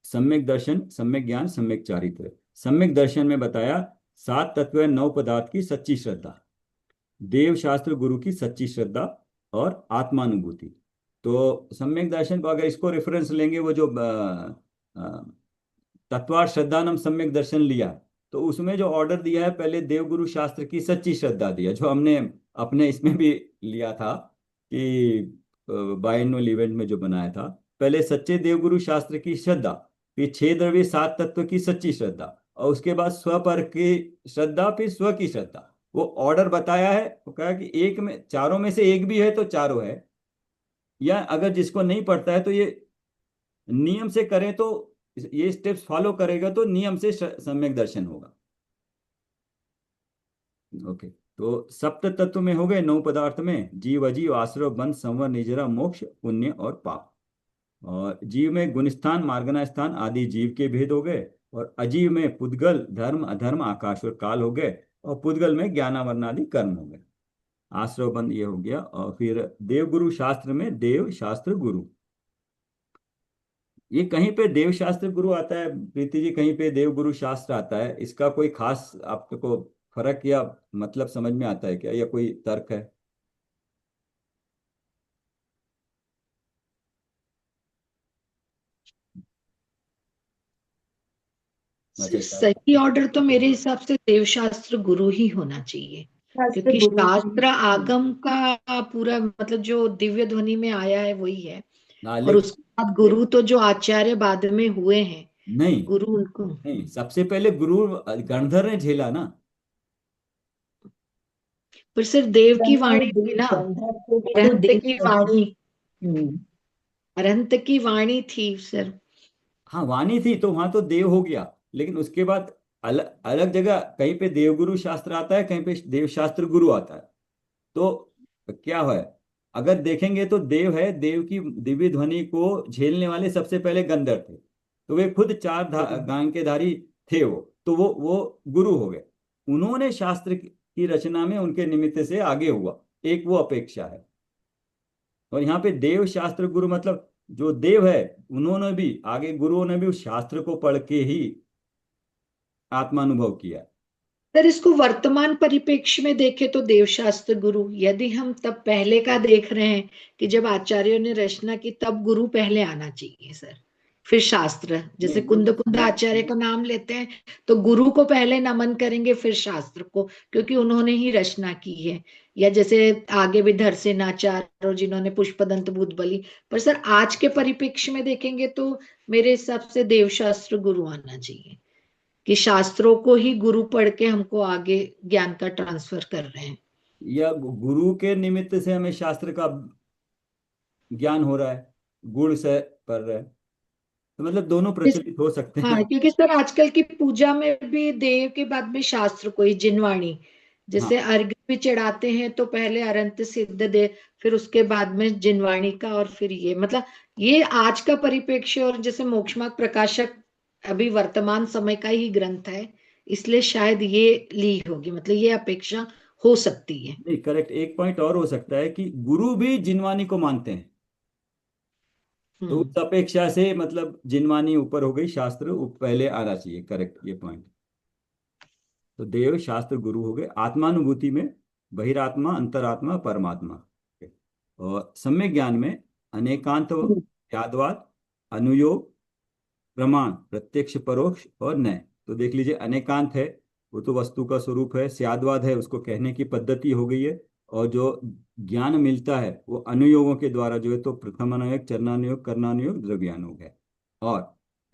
सम्यक दर्शन, सम्यक ज्ञान, सम्यक चारित्र। सम्यक दर्शन में बताया 7 तत्व 9 पदार्थ की सच्ची श्रद्धा, देव शास्त्र गुरु की सच्ची श्रद्धा और आत्मानुभूति। तो सम्यक दर्शन को अगर इसको रेफरेंस लेंगे, वो जो तत्वार श्रद्धानम सम्यक दर्शन लिया, तो उसमें जो ऑर्डर दिया है, पहले देवगुरु शास्त्र की सच्ची श्रद्धा दिया, जो हमने अपने इसमें भी लिया था कि बायनोल इवेंट में जो बनाया था। पहले सच्चे देवगुरु शास्त्र की श्रद्धा, फिर 6 द्रव्य 7 तत्व की सच्ची श्रद्धा, और उसके बाद स्व पर की श्रद्धा, फिर स्व की श्रद्धा। वो ऑर्डर बताया है, वो कहा कि एक में, चारों में से एक भी है तो चारों है, या अगर जिसको नहीं पड़ता है तो ये नियम से करें, तो ये स्टेप्स फॉलो करेगा तो नियम से सम्यक दर्शन होगा। ओके, तो सप्त तत्व में हो गए, 9 पदार्थ में जीव अजीव आश्रव बंध संवर निजरा मोक्ष पुण्य और पाप। और जीव में गुणस्थान मार्गना स्थान आदि जीव के भेद हो गए, और अजीव में पुद्गल धर्म अधर्म आकाश और काल हो गए, और पुद्गल में ज्ञानावरण आदि कर्म हो गए। आश्रव बंध ये हो गया। और फिर देवगुरु शास्त्र में देव शास्त्र गुरु, ये कहीं पे देव शास्त्र गुरु आता है प्रीति जी, कहीं पे देव गुरु शास्त्र आता है। इसका कोई खास आपको फर्क या मतलब समझ में आता है क्या, या कोई तर्क है? अच्छा, सही ऑर्डर तो मेरे हिसाब से देवशास्त्र गुरु ही होना चाहिए, शास्त्र क्योंकि गुरु शास्त्र आगम का पूरा मतलब जो दिव्य ध्वनि में आया है वही है। हाँ, और उसके बाद गुरु तो जो आचार्य बाद में हुए हैं, नहीं गुरु उनको, नहीं, सबसे पहले गुरु गणधर ने झेला ना। पर सिर्फ देव की गंधर्व वाणी थी देव, ना, गंधर्व को भी तो अरहंत देव की कहते वाणी, हैं। अरहंत की वाणी थी सिर्फ। हाँ, वाणी थी तो वहां तो देव हो गया, लेकिन उसके बाद अलग अलग जगह कहीं पे देवगुरु शास्त्र आता है, कहीं पे देव शास्त्र गुरु आता है। तो क्या है, अगर देखेंगे तो देव है, देव की दिव्य ध्वनि को झेलने वाले सबसे पहले गंधर्व थे, तो वे खुद 4 गांग के धारी थे वो, तो वो गुरु हो गए। उन्होंने शास्त्र की रचना में उनके निमित्त से आगे हुआ, एक वो अपेक्षा है। और यहाँ पे देव शास्त्र गुरु मतलब जो देव है, उन्होंने भी आगे, गुरुओं ने भी उस शास्त्र को पढ़ के ही आत्मानुभव किया। अगर इसको वर्तमान परिप्रेक्ष्य में देखें तो देवशास्त्र गुरु, यदि हम तब पहले का देख रहे हैं कि जब आचार्यों ने रचना की तब गुरु पहले आना चाहिए सर, फिर शास्त्र। जैसे नहीं, कुंद कुंद आचार्य का नाम लेते हैं तो गुरु को पहले नमन करेंगे फिर शास्त्र को, क्योंकि उन्होंने ही रचना की है। या जैसे आगे भी धरसेनाचार्य और जिन्होंने पुष्पदंत बुद्ध बलि। पर सर आज के परिप्रेक्ष्य में देखेंगे तो मेरे हिसाब से देवशास्त्र गुरु आना चाहिए, कि शास्त्रों को ही गुरु पढ़ के हमको आगे ज्ञान का ट्रांसफर कर रहे हैं। या गुरु के निमित्त से हमें शास्त्र का ज्ञान हो रहा है, गुण से पढ़ रहे हैं, तो मतलब दोनों प्रचलित हो सकते हाँ, हैं। क्योंकि सर आजकल की पूजा में भी देव के बाद में शास्त्र को ही, जिनवाणी, हाँ, जैसे अर्घ्य भी चढ़ाते हैं तो पहले अरंत सिद्ध दे, फिर उसके बाद में जिनवाणी का, और फिर ये मतलब ये आज का परिप्रेक्ष्य। और जैसे मोक्षमार्ग प्रकाशक अभी वर्तमान समय का ही ग्रंथ है, इसलिए शायद ये ली होगी, मतलब ये अपेक्षा हो सकती है। नहीं, करेक्ट। एक पॉइंट और हो सकता है कि गुरु भी जिनवानी को मानते हैं, तो हम्म। उस अपेक्षा से मतलब जिनवानी ऊपर हो गई, शास्त्र पहले आना चाहिए। करेक्ट, ये पॉइंट। तो देव शास्त्र गुरु हो गए। आत्मानुभूति में बहिरात्मा, अंतरात्मा, परमात्मा। और सम्यक ज्ञान में अनेकांत यादवाद, अनुयोग, प्रमाण, प्रत्यक्ष परोक्ष और न्याय। तो देख लीजिए, अनेकांत है वो तो वस्तु का स्वरूप है, स्यादवाद है उसको कहने की पद्धति हो गई है, और जो ज्ञान मिलता है वो अनुयोगों के द्वारा जो है, तो प्रथम अनुयोग, चरणानुयोग, कर्णानुयोग, द्रव्यानुयोग है। और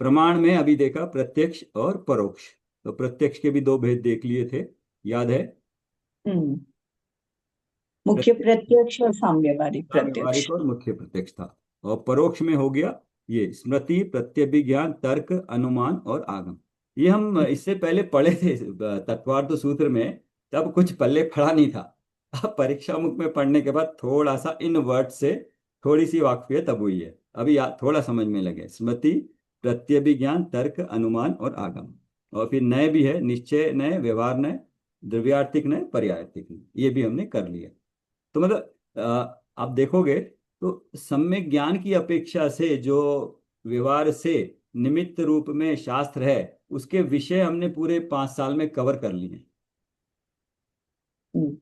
प्रमाण में अभी देखा प्रत्यक्ष और परोक्ष। तो प्रत्यक्ष के भी दो भेद देख लिए थे, याद है? हम्म मुख्य प्रत्यक्ष, प्रत्यक्ष और साम्यवादी प्रत्यक्ष। व्यवहारिक और मुख्य प्रत्यक्ष था। और परोक्ष में हो गया ये स्मृति, प्रत्यभिज्ञान, तर्क, अनुमान और आगम। ये हम इससे पहले पढ़े थे तत्वार्थ सूत्र में, तब कुछ पल्ले खड़ा नहीं था। अब परीक्षा मुख में पढ़ने के बाद थोड़ा सा इन वर्ड से थोड़ी सी वाकफियत तब हुई है, अभी थोड़ा समझ में लगे। स्मृति, प्रत्यभिज्ञान, तर्क, अनुमान और आगम। और फिर नए भी है, निश्चय नए, व्यवहार नए, द्रव्यार्थिक नए, पर्यायर्थिक नए, ये भी हमने कर लिया। तो मतलब आप देखोगे तो सम्यक ज्ञान की अपेक्षा से जो व्यवहार से निमित्त रूप में शास्त्र है, उसके विषय हमने पूरे 5 साल में कवर कर लिए, हम्म,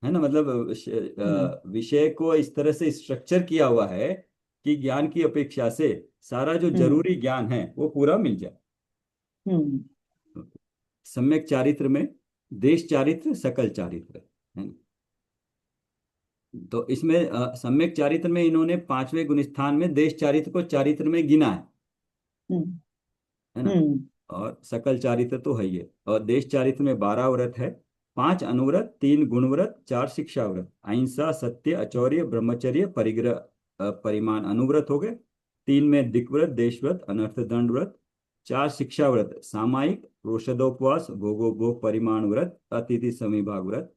है ना। मतलब हम्म, विषय को इस तरह से स्ट्रक्चर किया हुआ है कि ज्ञान की अपेक्षा से सारा जो हम्म, जरूरी ज्ञान है वो पूरा मिल जाए। हम्म, सम्यक चारित्र में देश चारित्र, सकल चारित्र, है ना। तो इसमें सम्यक चारित्र में इन्होंने 5वें गुणस्थान में देश चारित्र को चारित्र में गिना हम्म, है ना। हम्म, और सकल चारित्र तो है ही है। और देश चारित्र में 12 व्रत है, 5 अनुव्रत, 3 गुणव्रत, 4 शिक्षा व्रत, अहिंसा, सत्य, अचौर्य, ब्रह्मचर्य, परिग्रह, परिमाण अनुव्रत हो गए। 3 में दिक्व्रत, देशव्रत, अनर्थ दंड व्रत। 4 शिक्षा व्रत सामायिक, रोषदोपवास, भोगोपभोग, परिमाण व्रत, अतिथि समिभाग व्रत।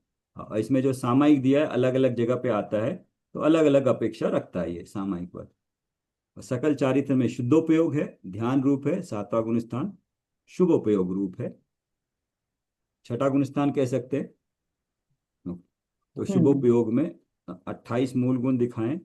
इसमें जो सामायिक दिया है अलग अलग जगह पे आता है, तो अलग अलग अपेक्षा रखता है ये सामायिक व्रत। सकल चारित्र में शुद्धोपयोग है, ध्यान रूप है, 7वां गुण स्थान। शुभोपयोग रूप है, 6ठा गुण स्थान कह सकते हैं। तो हम्म, शुभोपयोग में 28 मूल गुण दिखाएं।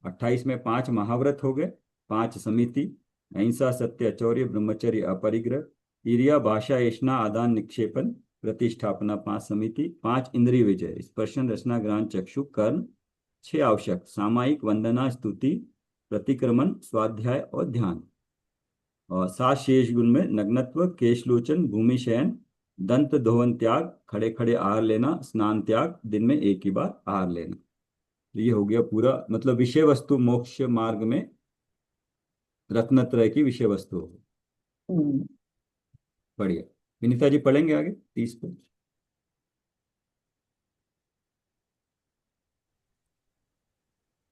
28 में 5 महाव्रत हो गए, 5 समिति, अहिंसा, सत्य, चौर्य, ब्रह्मचर्य, अपरिग्रह, ईर्ष्या, भाषा, ऐष्णा, आदान निक्षेपण, प्रतिष्ठापना, 5 समिति, 5 इंद्रिय विजय, स्पर्शन, रसना, घ्राण, चक्षु, कर्ण, 6 आवश्यक सामायिक, वंदना, स्तुति, प्रतिक्रमण, स्वाध्याय और ध्यान। और 7 शेष गुण में नग्नत्व, केशलोचन, भूमि शयन, दंत दोहन त्याग, खड़े खड़े आहार लेना, स्नान त्याग, दिन में एक ही बार आहार लेना। तो ये हो गया पूरा, मतलब विषय वस्तु मोक्ष मार्ग में रत्नत्रय की विषय वस्तु होगी। हम्म। बढ़िया। विनीता जी पढ़ेंगे आगे 30 पे।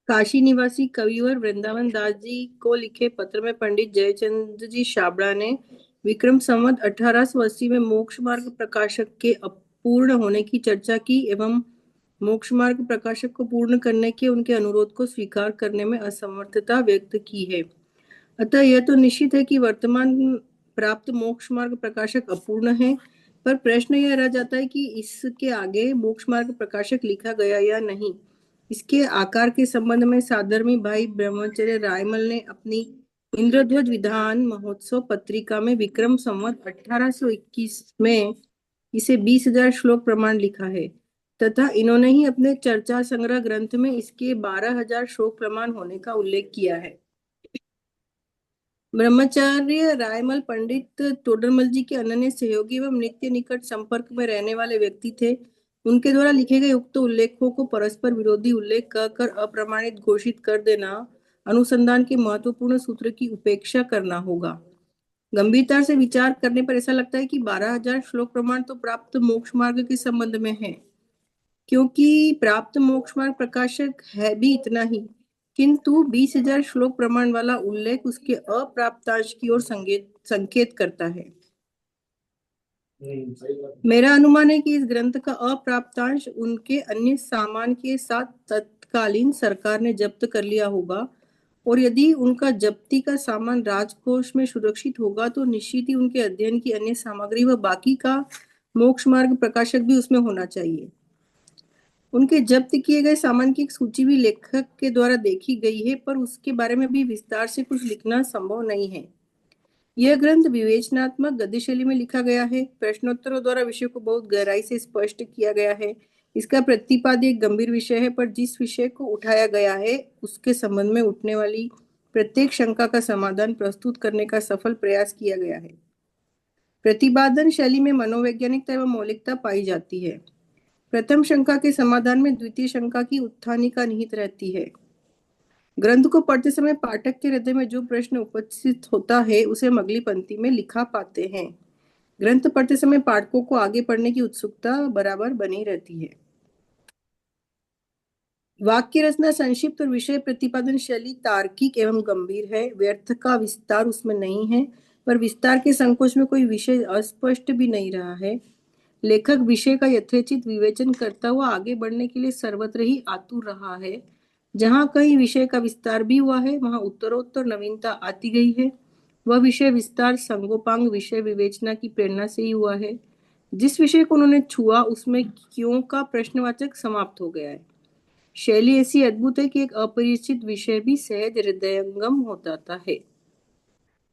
काशी निवासी कविवर वृंदावन दास जी को लिखे पत्र में पंडित जयचंद्र जी छाबड़ा ने विक्रम संवत 1880 में मोक्ष मार्ग प्रकाशक के अपूर्ण होने की चर्चा की एवं मोक्ष मार्ग प्रकाशक को पूर्ण करने के उनके अनुरोध को स्वीकार करने में असमर्थता व्यक्त की है। अतः यह तो निश्चित है कि वर्तमान प्राप्त मोक्ष मार्ग प्रकाशक अपूर्ण है, पर प्रश्न यह रह जाता है कि इसके आगे मोक्ष मार्ग प्रकाशक लिखा गया या नहीं। इसके आकार के संबंध में साधर्मी भाई ब्रह्मचर्य रायमल ने अपनी इंद्रध्वज विधान महोत्सव पत्रिका में विक्रम संवत 1821 में इसे 20,000 श्लोक प्रमाण लिखा है, तथा इन्होंने ही अपने चर्चा संग्रह ग्रंथ में इसके 12,000 श्लोक प्रमाण होने का उल्लेख किया है। ब्रह्मचार्य रायमल पंडित तोडरमल जी के अनन्य सहयोगी एवं नित्य निकट संपर्क में रहने वाले व्यक्ति थे। उनके द्वारा लिखे गए उक्त उल्लेखों को परस्पर विरोधी उल्लेख कहकर अप्रमाणित घोषित कर देना अनुसंधान के महत्वपूर्ण सूत्र की उपेक्षा करना होगा। गंभीरता से विचार करने पर ऐसा लगता है कि 12,000 श्लोक प्रमाण तो प्राप्त मोक्ष मार्ग के संबंध में है, क्योंकि प्राप्त मोक्ष मार्ग प्रकाशक है भी इतना ही, किंतु 20,000 श्लोक प्रमाण वाला उल्लेख उसके अप्राप्तांश की ओर संकेत करता है। मेरा अनुमान है कि इस ग्रंथ का अप्राप्तांश उनके अन्य सामान के साथ तत्कालीन सरकार ने जब्त कर लिया होगा, और यदि उनका जब्ती का सामान राजकोष में सुरक्षित होगा तो निश्चित ही उनके अध्ययन की अन्य सामग्री व बाकी का मोक्ष मार्ग प्रकाशक भी उसमें होना चाहिए। उनके जब्त किए गए सामान की एक सूची भी लेखक के द्वारा देखी गई है, पर उसके बारे में भी विस्तार से कुछ लिखना संभव नहीं है। यह ग्रंथ विवेचनात्मक गद्य शैली में लिखा गया है। प्रश्नोत्तरों द्वारा विषय को बहुत गहराई से स्पष्ट किया गया है। इसका प्रतिपाद्य एक गंभीर विषय है, पर जिस विषय को उठाया गया है उसके संबंध में उठने वाली प्रत्येक शंका का समाधान प्रस्तुत करने का सफल प्रयास किया गया है। प्रतिपादन शैली में मनोवैज्ञानिकता एवं मौलिकता पाई जाती है। प्रथम शंका के समाधान में द्वितीय शंका की उत्थानिका निहित रहती है। ग्रंथ को पढ़ते समय पाठक के हृदय में जो प्रश्न उपस्थित होता है उसे हम अगली पंक्ति में लिखा पाते हैं। ग्रंथ पढ़ते समय पाठकों को आगे पढ़ने की उत्सुकता बराबर बनी रहती है। वाक्य रचना संक्षिप्त और विषय प्रतिपादन शैली तार्किक एवं गंभीर है। व्यर्थ का विस्तार उसमें नहीं है, पर विस्तार के संकोच में कोई विषय अस्पष्ट भी नहीं रहा है। लेखक विषय का यथोचित विवेचन करता हुआ आगे बढ़ने के लिए सर्वत्र ही आतुर रहा है। जहां कहीं विषय का विस्तार भी हुआ है वहां उत्तरोत्तर नवीनता आती गई है। वह विषय विस्तार संगोपांग विषय विवेचना की प्रेरणा से ही हुआ है। जिस विषय को उन्होंने छुआ उसमें क्यों का प्रश्नवाचक समाप्त हो गया है। शैली ऐसी अद्भुत है कि एक अपरिचित विषय भी सहज हृदयंगम हो जाता है।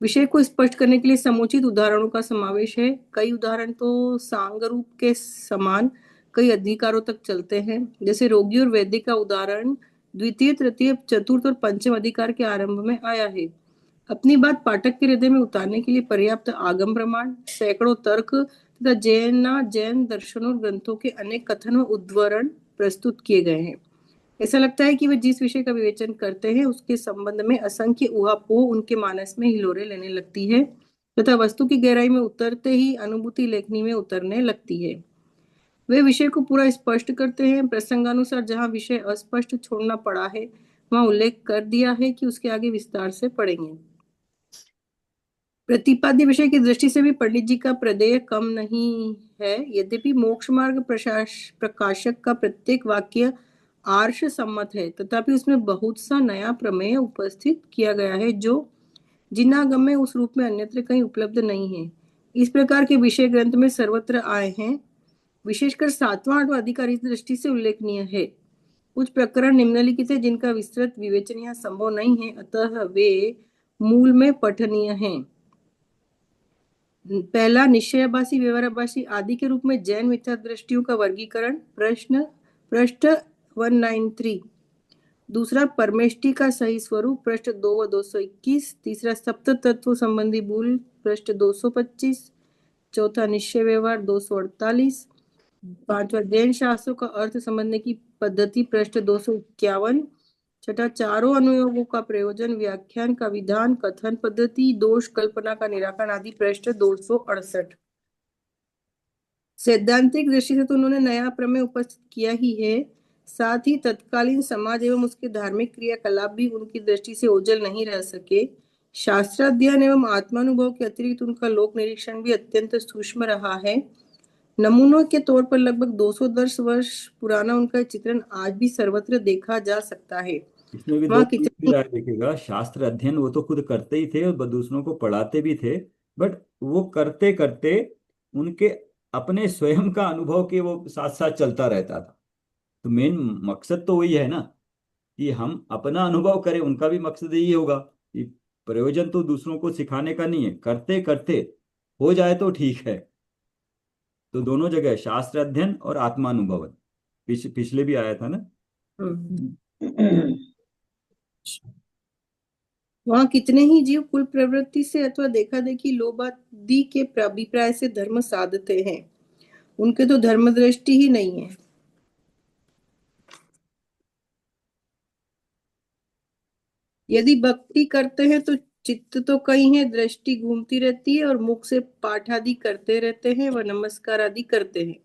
विषय को स्पष्ट करने के लिए समुचित उदाहरणों का समावेश है। कई उदाहरण तो सांग रूप के समान कई अधिकारों तक चलते हैं। जैसे रोगी और वैद्य का उदाहरण द्वितीय, तृतीय, चतुर्थ और पंचम अधिकार के आरंभ में आया है। अपनी बात पाठक के हृदय में उतारने के लिए पर्याप्त आगम प्रमाण, सैकड़ों तर्क तथा जैन दर्शनों और ग्रंथों के अनेक कथन व उद्धरण प्रस्तुत किए गए हैं। ऐसा लगता है कि वे जिस विषय का विवेचन करते हैं उसके संबंध में असंख्य ऊहापोह उनके मानस में हिलोरे लेने लगती है तथा वस्तु की गहराई में उतरते ही अनुभूति लेखनी में उतरने लगती है। वे विषय को पूरा स्पष्ट करते हैं। प्रसंगानुसार जहाँ विषय अस्पष्ट छोड़ना पड़ा है वहां उल्लेख कर दिया है कि उसके आगे विस्तार से पढ़ेंगे। प्रतिपाद्य विषय की दृष्टि से भी पंडित जी का प्रदेय कम नहीं है। यद्यपि मोक्ष मार्ग प्रकाशक का प्रत्येक वाक्य आर्ष सम्मत है, तथापि उसमें बहुत सा नया प्रमेय उपस्थित किया गया है जो जिनागम में उस रूप में अन्यत्र कहीं उपलब्ध नहीं है। इस प्रकार के विषय ग्रंथ में सर्वत्र आए हैं। विशेषकर 7वां 8वां अधिकार इस दृष्टि से उल्लेखनीय है। कुछ प्रकरण निम्नलिखित है जिनका विस्तृत विवेचन यहाँ संभव नहीं है, अतः वे मूल में पठनीय हैं। पहला, निश्चयाभासी, व्यवहाराभासी आदि के रूप में जैन मिथ्या दृष्टियों का वर्गीकरण, प्रश्न पृष्ठ 193। दूसरा, परमेष्टि का सही स्वरूप, पृष्ठ 2 व 221। तीसरा, सप्त तत्व संबंधी भूल, पृष्ठ 225। चौथा, निश्चय व्यवहार 248। पांचवा, जैन शास्त्रों का अर्थ समझने की पद्धति, पृष्ठ 251। छठा, चारों अनुयोगों का प्रयोजन, व्याख्यान का विधान, कथन पद्धति, दोष कल्पना का निराकरण आदि, पृष्ठ 268। सैद्धांतिक दृष्टि से तो उन्होंने नया प्रमेय उपस्थित किया ही है, साथ ही तत्कालीन समाज एवं उसके धार्मिक क्रियाकलाप भी उनकी दृष्टि से ओझल नहीं रह सके। शास्त्राध्ययन एवं आत्मानुभव के अतिरिक्त उनका लोक निरीक्षण भी अत्यंत सूक्ष्म रहा है। नमूनों के तौर पर लगभग 210 वर्ष पुराना उनका चित्रण आज भी सर्वत्र देखा जा सकता है। इसमें भी दो वहाँ चीज की कितनी राय देखेगा। शास्त्र अध्ययन वो तो खुद करते ही थे और दूसरों को पढ़ाते भी थे, बट वो करते करते उनके अपने स्वयं का अनुभव के वो साथ साथ चलता रहता था। तो मेन मकसद तो वही है ना कि हम अपना अनुभव करें। उनका भी मकसद यही होगा कि प्रयोजन तो दूसरों को सिखाने का नहीं है, करते करते हो जाए तो ठीक है। तो दोनों जगह शास्त्र अध्ययन और आत्मानुभवन पिछले भी आया था ना। वहाँ कितने ही जीव कुल प्रवृत्ति से अथवा देखा देखी लोभ आदि के अभिप्राय से धर्म साधते हैं, उनके तो धर्म दृष्टि ही नहीं है। यदि भक्ति करते हैं तो चित्त तो कहीं है, दृष्टि घूमती रहती है और मुख से पाठ आदि करते रहते हैं व नमस्कार आदि करते हैं,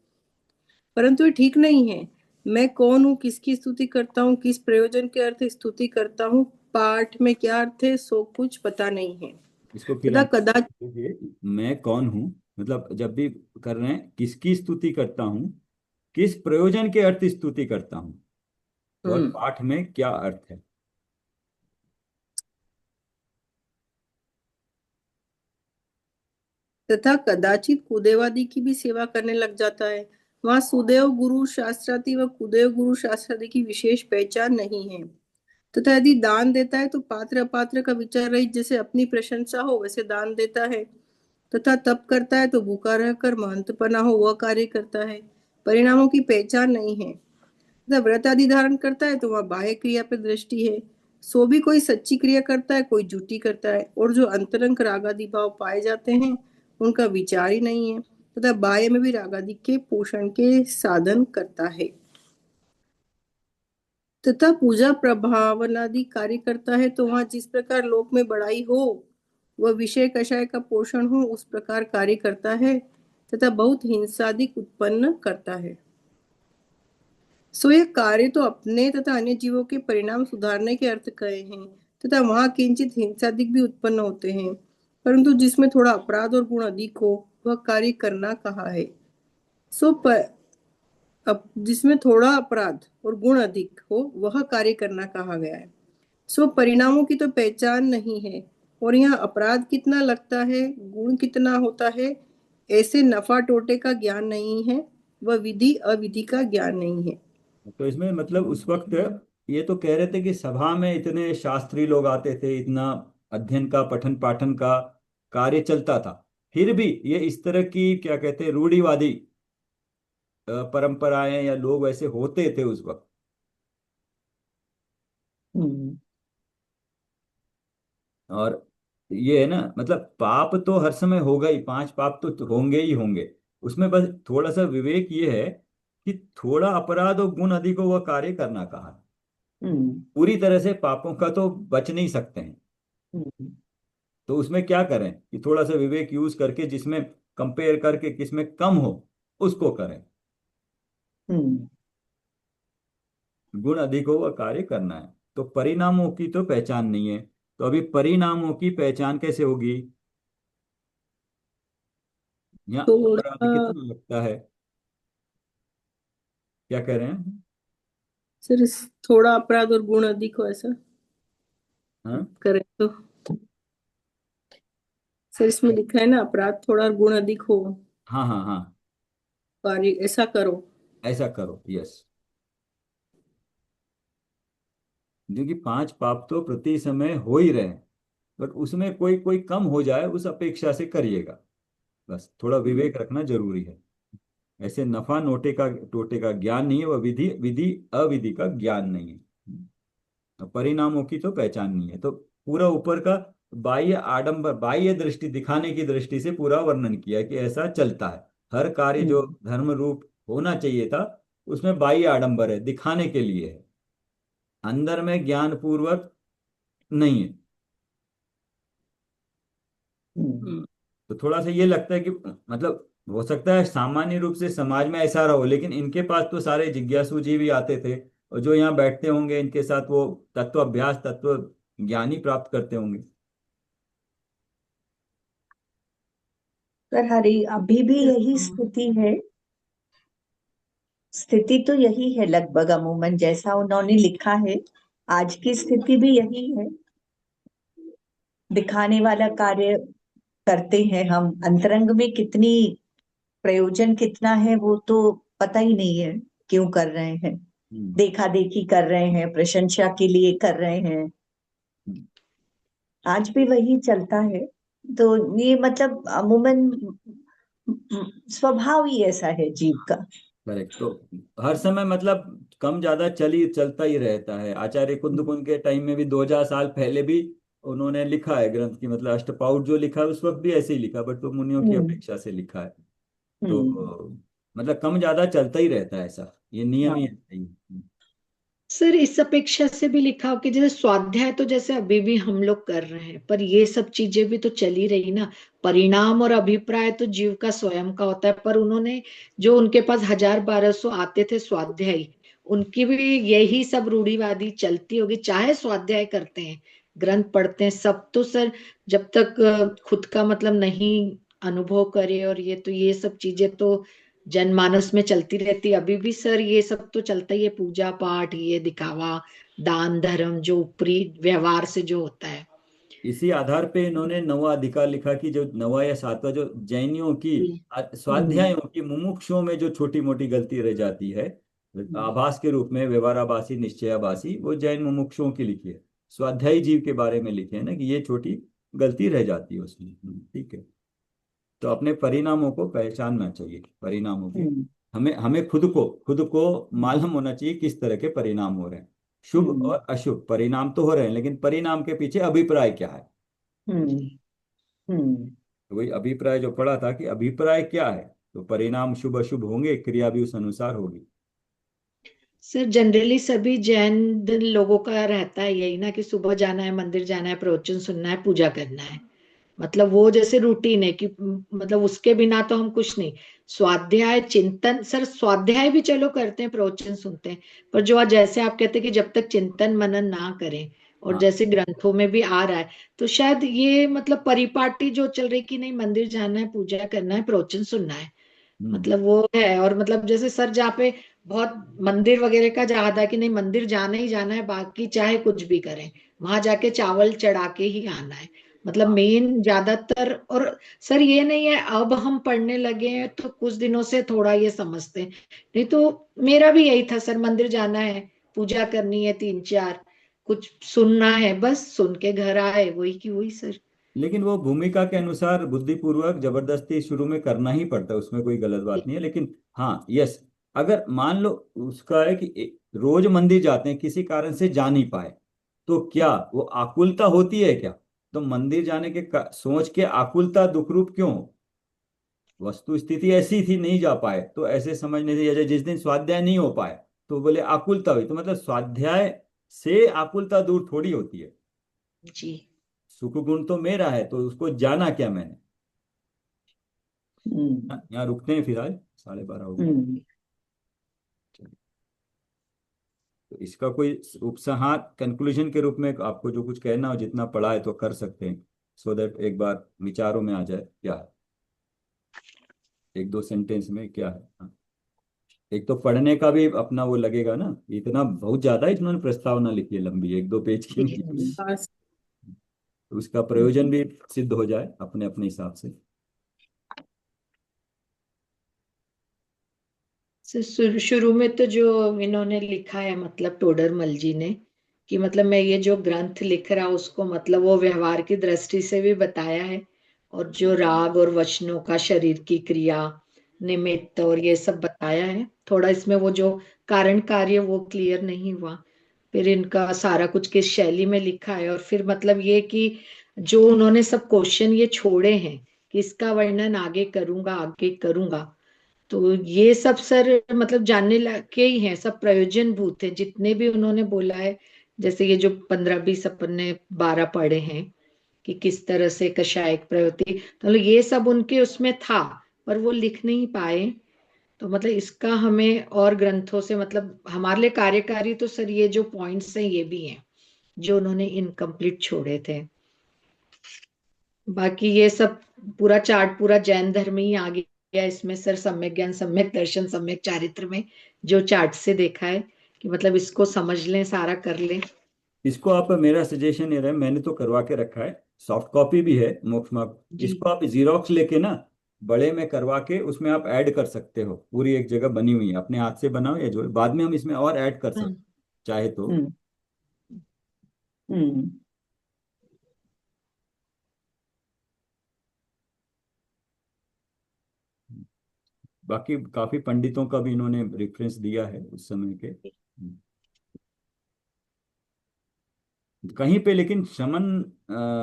परंतु ये ठीक नहीं है। मैं कौन हूँ, किसकी स्तुति करता हूँ, किस प्रयोजन के अर्थ स्तुति करता हूँ, पाठ में क्या अर्थ है, सो कुछ पता नहीं है। इसको फिर तथा हम कदाचित देखिए, मैं कौन हूँ मतलब जब भी कर रहे हैं किसकी स्तुति करता हूँ, किस प्रयोजन के अर्थ स्तुति करता हूँ, और पाठ में क्या अर्थ है। तथा कदाचित कुदेवादि की भी सेवा करने लग जाता है। वहां सुदेव गुरु शास्त्रादि व कुदेव गुरु शास्त्रादि की विशेष पहचान नहीं है। तथा यदि दान देता है तो पात्र अपात्र का विचार रहित जैसे अपनी प्रशंसा हो वैसे दान देता है। तथा तप करता है तो भूखा रहकर महंतपना हो वह कार्य करता है, परिणामों की पहचान नहीं है। तथा व्रत आदि धारण करता है तो वह बाह्य क्रिया पर दृष्टि है। सो भी कोई सच्ची क्रिया करता है, कोई झूठी करता है, और जो अंतरंग राग आदि भाव पाए जाते हैं उनका विचार ही नहीं है। तथा बाह्य में भी रागादि के पोषण के साधन करता है तथा पूजा प्रभावनादि कार्य करता है। तो वहां जिस प्रकार लोक में बढ़ाई हो वह विषय कषाय का पोषण हो उस प्रकार कार्य करता है तथा बहुत हिंसादिक उत्पन्न करता है। सो यह कार्य तो अपने तथा अन्य जीवों के परिणाम सुधारने के अर्थ कहे हैं तथा वहां किंचित हिंसादिक भी उत्पन्न होते हैं, परंतु जिसमें थोड़ा अपराध और गुण अधिक हो वह कार्य करना कहा है। जिसमें थोड़ा अपराध और गुण अधिक हो वह कार्य करना कहा गया है। सो परिणामों की तो पहचान नहीं है और यहाँ अपराध कितना लगता है, गुण कितना होता है, ऐसे नफा टोटे का ज्ञान नहीं है, वह विधि अविधि का ज्ञान नहीं है। तो इसमें मतलब उस वक्त ये तो कह रहे थे कि सभा में इतने शास्त्री लोग आते थे, इतना अध्ययन का पठन पाठन का कार्य चलता था, फिर भी ये इस तरह की क्या कहते हैं रूढ़िवादी परंपराएं या लोग ऐसे होते थे उस वक्त। हम्म और ये है ना, मतलब पाप तो हर समय होगा ही, पांच पाप तो होंगे ही होंगे, उसमें बस थोड़ा सा विवेक ये है कि थोड़ा अपराध और गुण अधिक हो वह कार्य करना कहा है। हम्म पूरी तरह से पापों का तो बच नहीं सकते हैं, हम्म तो उसमें क्या करें कि थोड़ा सा विवेक यूज करके जिसमें कंपेयर करके किसमें कम हो उसको करें, हम्म गुण अधिक हो वह कार्य करना है। तो परिणामों की तो पहचान नहीं है, तो अभी परिणामों की पहचान कैसे होगी, या अपराध थोड़ा कितना लगता है, क्या कह रहे हैं? सर थोड़ा अपराध और गुण अधिक हो ऐसा हाँ करें तो सर इसमें लिखा है ना अपराध थोड़ा और गुण अधिक हो हाँ हाँ हाँ, कार्य ऐसा करो। ऐसा करो, यस। क्योंकि पांच पाप तो प्रति समय हो ही रहे हैं, बट उसमें कोई कोई कम हो जाए उस अपेक्षा से करिएगा, बस थोड़ा विवेक रखना जरूरी है। ऐसे नफा नोटे का टोटे का ज्ञान नहीं है, वह विधि विधि अविधि का ज्ञान नहीं है। तो परिणामों की तो पहचान नहीं है, तो पूरा ऊपर का बाह्य आडंबर, बाह्य दृष्टि दिखाने की दृष्टि से पूरा वर्णन किया कि ऐसा चलता है, हर कार्य जो हम्म धर्म रूप होना चाहिए था उसमें बाह्य आडंबर है, दिखाने के लिए है, अंदर में ज्ञान पूर्वक नहीं है। हम्म हम्म, तो थोड़ा सा ये लगता है कि मतलब हो सकता है सामान्य रूप से समाज में ऐसा रहा हो, लेकिन इनके पास तो सारे जिज्ञासु जी भी आते थे, और जो यहाँ बैठते होंगे इनके साथ वो तत्व अभ्यास तत्व ज्ञानी प्राप्त करते होंगे। पर हरी अभी भी यही स्थिति है, स्थिति तो यही है लगभग अमूमन जैसा उन्होंने लिखा है। आज की स्थिति भी यही है, दिखाने वाला कार्य करते हैं हम, अंतरंग में कितनी प्रयोजन कितना है वो तो पता ही नहीं है, क्यों कर रहे हैं, हम्म, देखा देखी कर रहे हैं, प्रशंसा के लिए कर रहे हैं, हम्म। आज भी वही चलता है। तो ये मतलब अमूमन स्वभाव ही ऐसा है जीव का। करेक्ट, तो हर समय मतलब कम ज्यादा चलता ही रहता है। आचार्य कुंद कुंद के टाइम में भी 2000 साल पहले भी उन्होंने लिखा है ग्रंथ की, मतलब अष्टपाउट जो लिखा है उस वक्त भी ऐसे ही लिखा, बट वो मुनियों की हम्म अपेक्षा से लिखा है। हम्म तो मतलब कम ज्यादा चलता ही रहता है, ऐसा ये नियम ही हाँ। है सही। सर इस अपेक्षा से भी लिखा हो कि जैसे स्वाध्याय तो जैसे अभी भी हम लोग कर रहे हैं, पर ये सब चीजें भी तो चली रही ना। परिणाम और अभिप्राय तो जीव का स्वयं का होता है, पर उन्होंने जो उनके पास 1000-1200 आते थे स्वाध्यायी, उनकी भी यही सब रूढ़िवादी चलती होगी, चाहे स्वाध्याय करते हैं, ग्रंथ पढ़ते हैं, सब तो सर जब तक खुद का मतलब नहीं अनुभव करे, और ये तो ये सब चीजें तो जनमानस में चलती रहती है अभी भी सर, ये सब तो चलता ही है, पूजा पाठ, ये दिखावा, दान धर्म, जो ऊपरी व्यवहार से जो होता है। इसी आधार पे इन्होंने नवा अधिकार लिखा कि जो नवा या सातवां जो जैनियों की हम्म स्वाध्यायों की मुमुक्षुओं में जो छोटी मोटी गलती रह जाती है, हम्म आभास के रूप में व्यवहाराभासी निश्चयाभासी, वो जैन मुमुक्षुओं की लिखी है, स्वाध्यायी जीव के बारे में लिखे हैं ना कि ये छोटी गलती रह जाती है उसमें। ठीक है, तो अपने परिणामों को पहचानना चाहिए, परिणामों की हम्म हमें हमें खुद को मालूम होना चाहिए किस तरह के परिणाम हो रहे हैं, शुभ हम्म और अशुभ परिणाम तो हो रहे हैं, लेकिन परिणाम के पीछे अभिप्राय क्या है। हम्म हम्म तो वही अभिप्राय जो पढ़ा था कि अभिप्राय क्या है, तो परिणाम शुभ अशुभ होंगे, क्रिया भी उस अनुसार होगी। सर जनरली सभी लोगों का रहता है यही ना कि सुबह जाना है, मंदिर जाना है, प्रवचन सुनना है, पूजा करना है। मतलब वो जैसे रूटीन है कि मतलब उसके बिना तो हम कुछ नहीं। स्वाध्याय चिंतन, सर स्वाध्याय भी चलो करते हैं, प्रवचन सुनते हैं, पर जो आज जैसे आप कहते हैं कि जब तक चिंतन मनन ना करें, और हाँ। जैसे ग्रंथों में भी आ रहा है, तो शायद ये मतलब परिपाटी जो चल रही कि नहीं मंदिर जाना है, पूजा करना है, प्रवचन सुनना है, हम्म। मतलब वो है। और मतलब जैसे सर जहाँ पे बहुत मंदिर वगैरह का ज्यादा है कि नहीं मंदिर जाना ही जाना है, बाकी चाहे कुछ भी करें, वहां जाके चावल चढ़ा के ही आना है, मतलब हाँ। मेन ज्यादातर। और सर ये नहीं है अब हम पढ़ने लगे हैं तो कुछ दिनों से थोड़ा ये समझते हैं, नहीं तो मेरा भी यही था सर, मंदिर जाना है, पूजा करनी है, तीन चार कुछ सुनना है, बस सुन के घर आए, वही की वही सर। लेकिन वो भूमिका के अनुसार बुद्धिपूर्वक जबरदस्ती शुरू में करना ही पड़ता है, उसमें कोई गलत बात नहीं है। लेकिन हाँ, यस, अगर मान लो उसका है कि रोज मंदिर जाते हैं, किसी कारण से जा नहीं पाए, तो क्या वो आकुलता होती है क्या? तो मंदिर जाने के सोच के आकुलता दुख रूप क्यों हो? वस्तु स्थिति ऐसी थी, नहीं जा पाए, तो ऐसे समझने से, जैसे जिस दिन स्वाध्याय नहीं हो पाए तो बोले आकुलता हुई, तो मतलब स्वाध्याय से आकुलता दूर थोड़ी होती है। जी। सुख गुण तो मेरा है, तो उसको जाना क्या मैंने। हम्म। यहाँ रुकते हैं फिर, आज 12:30 हो गए। हम्म। चलिए। तो इसका कोई उपसंहार कंक्लूजन के रूप में आपको जो कुछ कहना हो, जितना पढ़ा है तो कर सकते हैं, सो दैट एक बार विचारों में आ जाए क्या है, एक दो सेंटेंस में क्या है। हाँ। एक तो पढ़ने का भी अपना वो लगेगा ना, इतना बहुत ज्यादा ही इन्होंने प्रस्तावना लिखी है, लंबी 1-2 पेज की नहीं है। हम्म। पास। तो उसका प्रयोजन भी सिद्ध हो जाए अपने अपने हिसाब से। शुरू शुरू में तो जो इन्होंने लिखा है मतलब टोडरमल जी ने, कि मतलब मैं ये जो ग्रंथ लिख रहा हूँ उसको मतलब वो व्यवहार की दृष्टि से भी बताया है, और जो राग और वचनों का शरीर की क्रिया निमित्त और ये सब बताया है। थोड़ा इसमें वो जो कारण कार्य वो क्लियर नहीं हुआ। फिर इनका सारा कुछ किस शैली में लिखा है, और फिर मतलब ये कि जो उन्होंने सब क्वेश्चन ये छोड़े हैं कि इसका वर्णन आगे करूंगा आगे करूंगा, तो ये सब सर मतलब जानने के ही हैं, सब प्रयोजन भूत है जितने भी उन्होंने बोला है। जैसे ये जो 15-20 अपन ने 12 पढ़े हैं कि किस तरह से कषायक प्रवृत्ति, तो मतलब ये सब उनके उसमें था, पर वो लिख नहीं पाए। तो मतलब इसका हमें और ग्रंथों से मतलब हमारे लिए कार्यकारी तो सर ये जो पॉइंट्स हैं ये भी हैं जो उन्होंने इनकम्प्लीट छोड़े थे। बाकी ये सब पूरा चार्ट पूरा जैन धर्म ही आ गया इसमें सर, सम्यक ज्ञान सम्यक दर्शन सम्यक चारित्र में जो चार्ट से देखा है कि मतलब इसको समझ लें, सारा कर लें। इसको आप, मेरा सजेशन ये रहा, मैंने तो करवा के रखा है, सॉफ्ट कॉपी भी है मोक्ष मार्ग, जी। इसको आप जीरोक्स लेके ना बड़े में करवा के उसमें आप ऐड कर सकते हो, पूरी एक जगह बनी हुई है, अपने हाथ से बनाओ या जो बाद में हम इसमें और ऐड कर हाँ। सकते चाहे तो। हम्म। हम्म। बाकी काफी पंडितों का भी इन्होंने रेफरेंस दिया है उस समय के। कहीं पे लेकिन शमन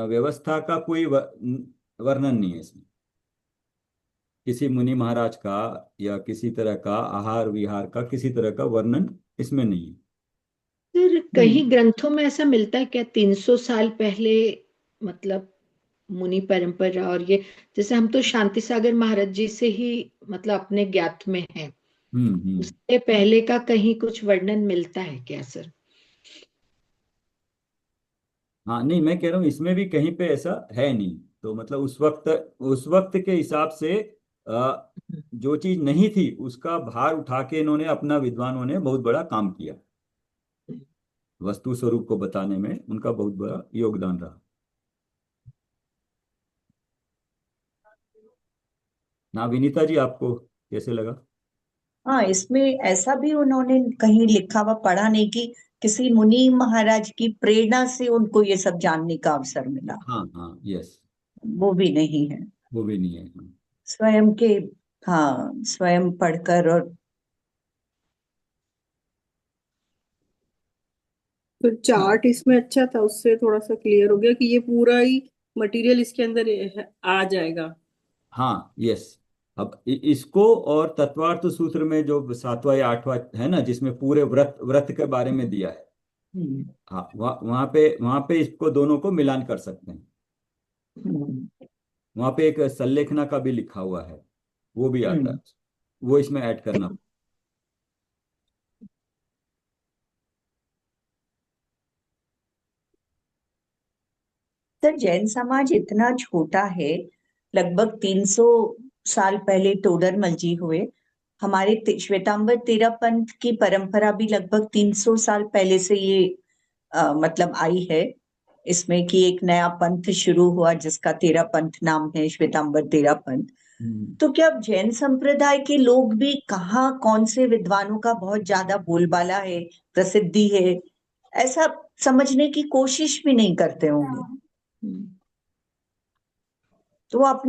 व्यवस्था का कोई वर्णन नहीं है इसमें, किसी मुनि महाराज का या किसी तरह का आहार विहार का किसी तरह का वर्णन इसमें नहीं है। फिर हम्म। कहीं ग्रंथों में ऐसा मिलता है क्या 300 साल पहले मतलब मुनि परंपरा, और ये जैसे हम तो शांति सागर महाराज जी से ही मतलब अपने ज्ञात में है, हम्म। उससे पहले का कहीं कुछ वर्णन मिलता है क्या सर? हाँ, नहीं, मैं कह रहा हूँ इसमें भी कहीं पे ऐसा है नहीं, तो मतलब उस वक्त के हिसाब से जो चीज नहीं थी उसका भार उठा के इन्होंने, अपना विद्वानों ने बहुत बड़ा काम किया, वस्तु स्वरूप को बताने में उनका बहुत बड़ा योगदान रहा। ना विनीता जी, आपको कैसे लगा? हाँ, इसमें ऐसा भी उन्होंने कहीं लिखा हुआ पढ़ा नहीं कि किसी मुनि महाराज की प्रेरणा से उनको ये सब जानने का अवसर मिला। हाँ हाँ, यस, वो भी नहीं है। वो भी नहीं है। हाँ। स्वयं के, हाँ, स्वयं पढ़कर और तो चार्ट इसमें अच्छा था, उससे थोड़ा सा क्लियर हो गया कि ये पूरा ही मटेरियल इसके अंदर आ जाएगा। हाँ, यस, अब इसको और तत्वार्थ सूत्र में जो 7वां या 8वां है ना, जिसमें पूरे व्रत व्रत के बारे में दिया है, हम्म, हाँ, वहां पे इसको दोनों को मिलान कर सकते हैं। हम्म, वहां पे एक संलेखना का भी लिखा हुआ है, वो भी आता है, हम्म। वो इसमें ऐड करना। सर, जैन समाज इतना छोटा है, लगभग 300 साल पहले टोडरमल जी हुए। हमारे श्वेतांबर तेरा पंथ की परंपरा भी लगभग 300 साल पहले से ये मतलब आई है, इसमें कि एक नया पंथ शुरू हुआ जिसका तेरा पंथ नाम है, श्वेतांबर तेरा पंथ। तो क्या अब जैन संप्रदाय के लोग भी कहाँ, कौन से विद्वानों का बहुत ज्यादा बोलबाला है, प्रसिद्धि है, ऐसा समझने की कोशिश भी नहीं करते होंगे। तो वो अपने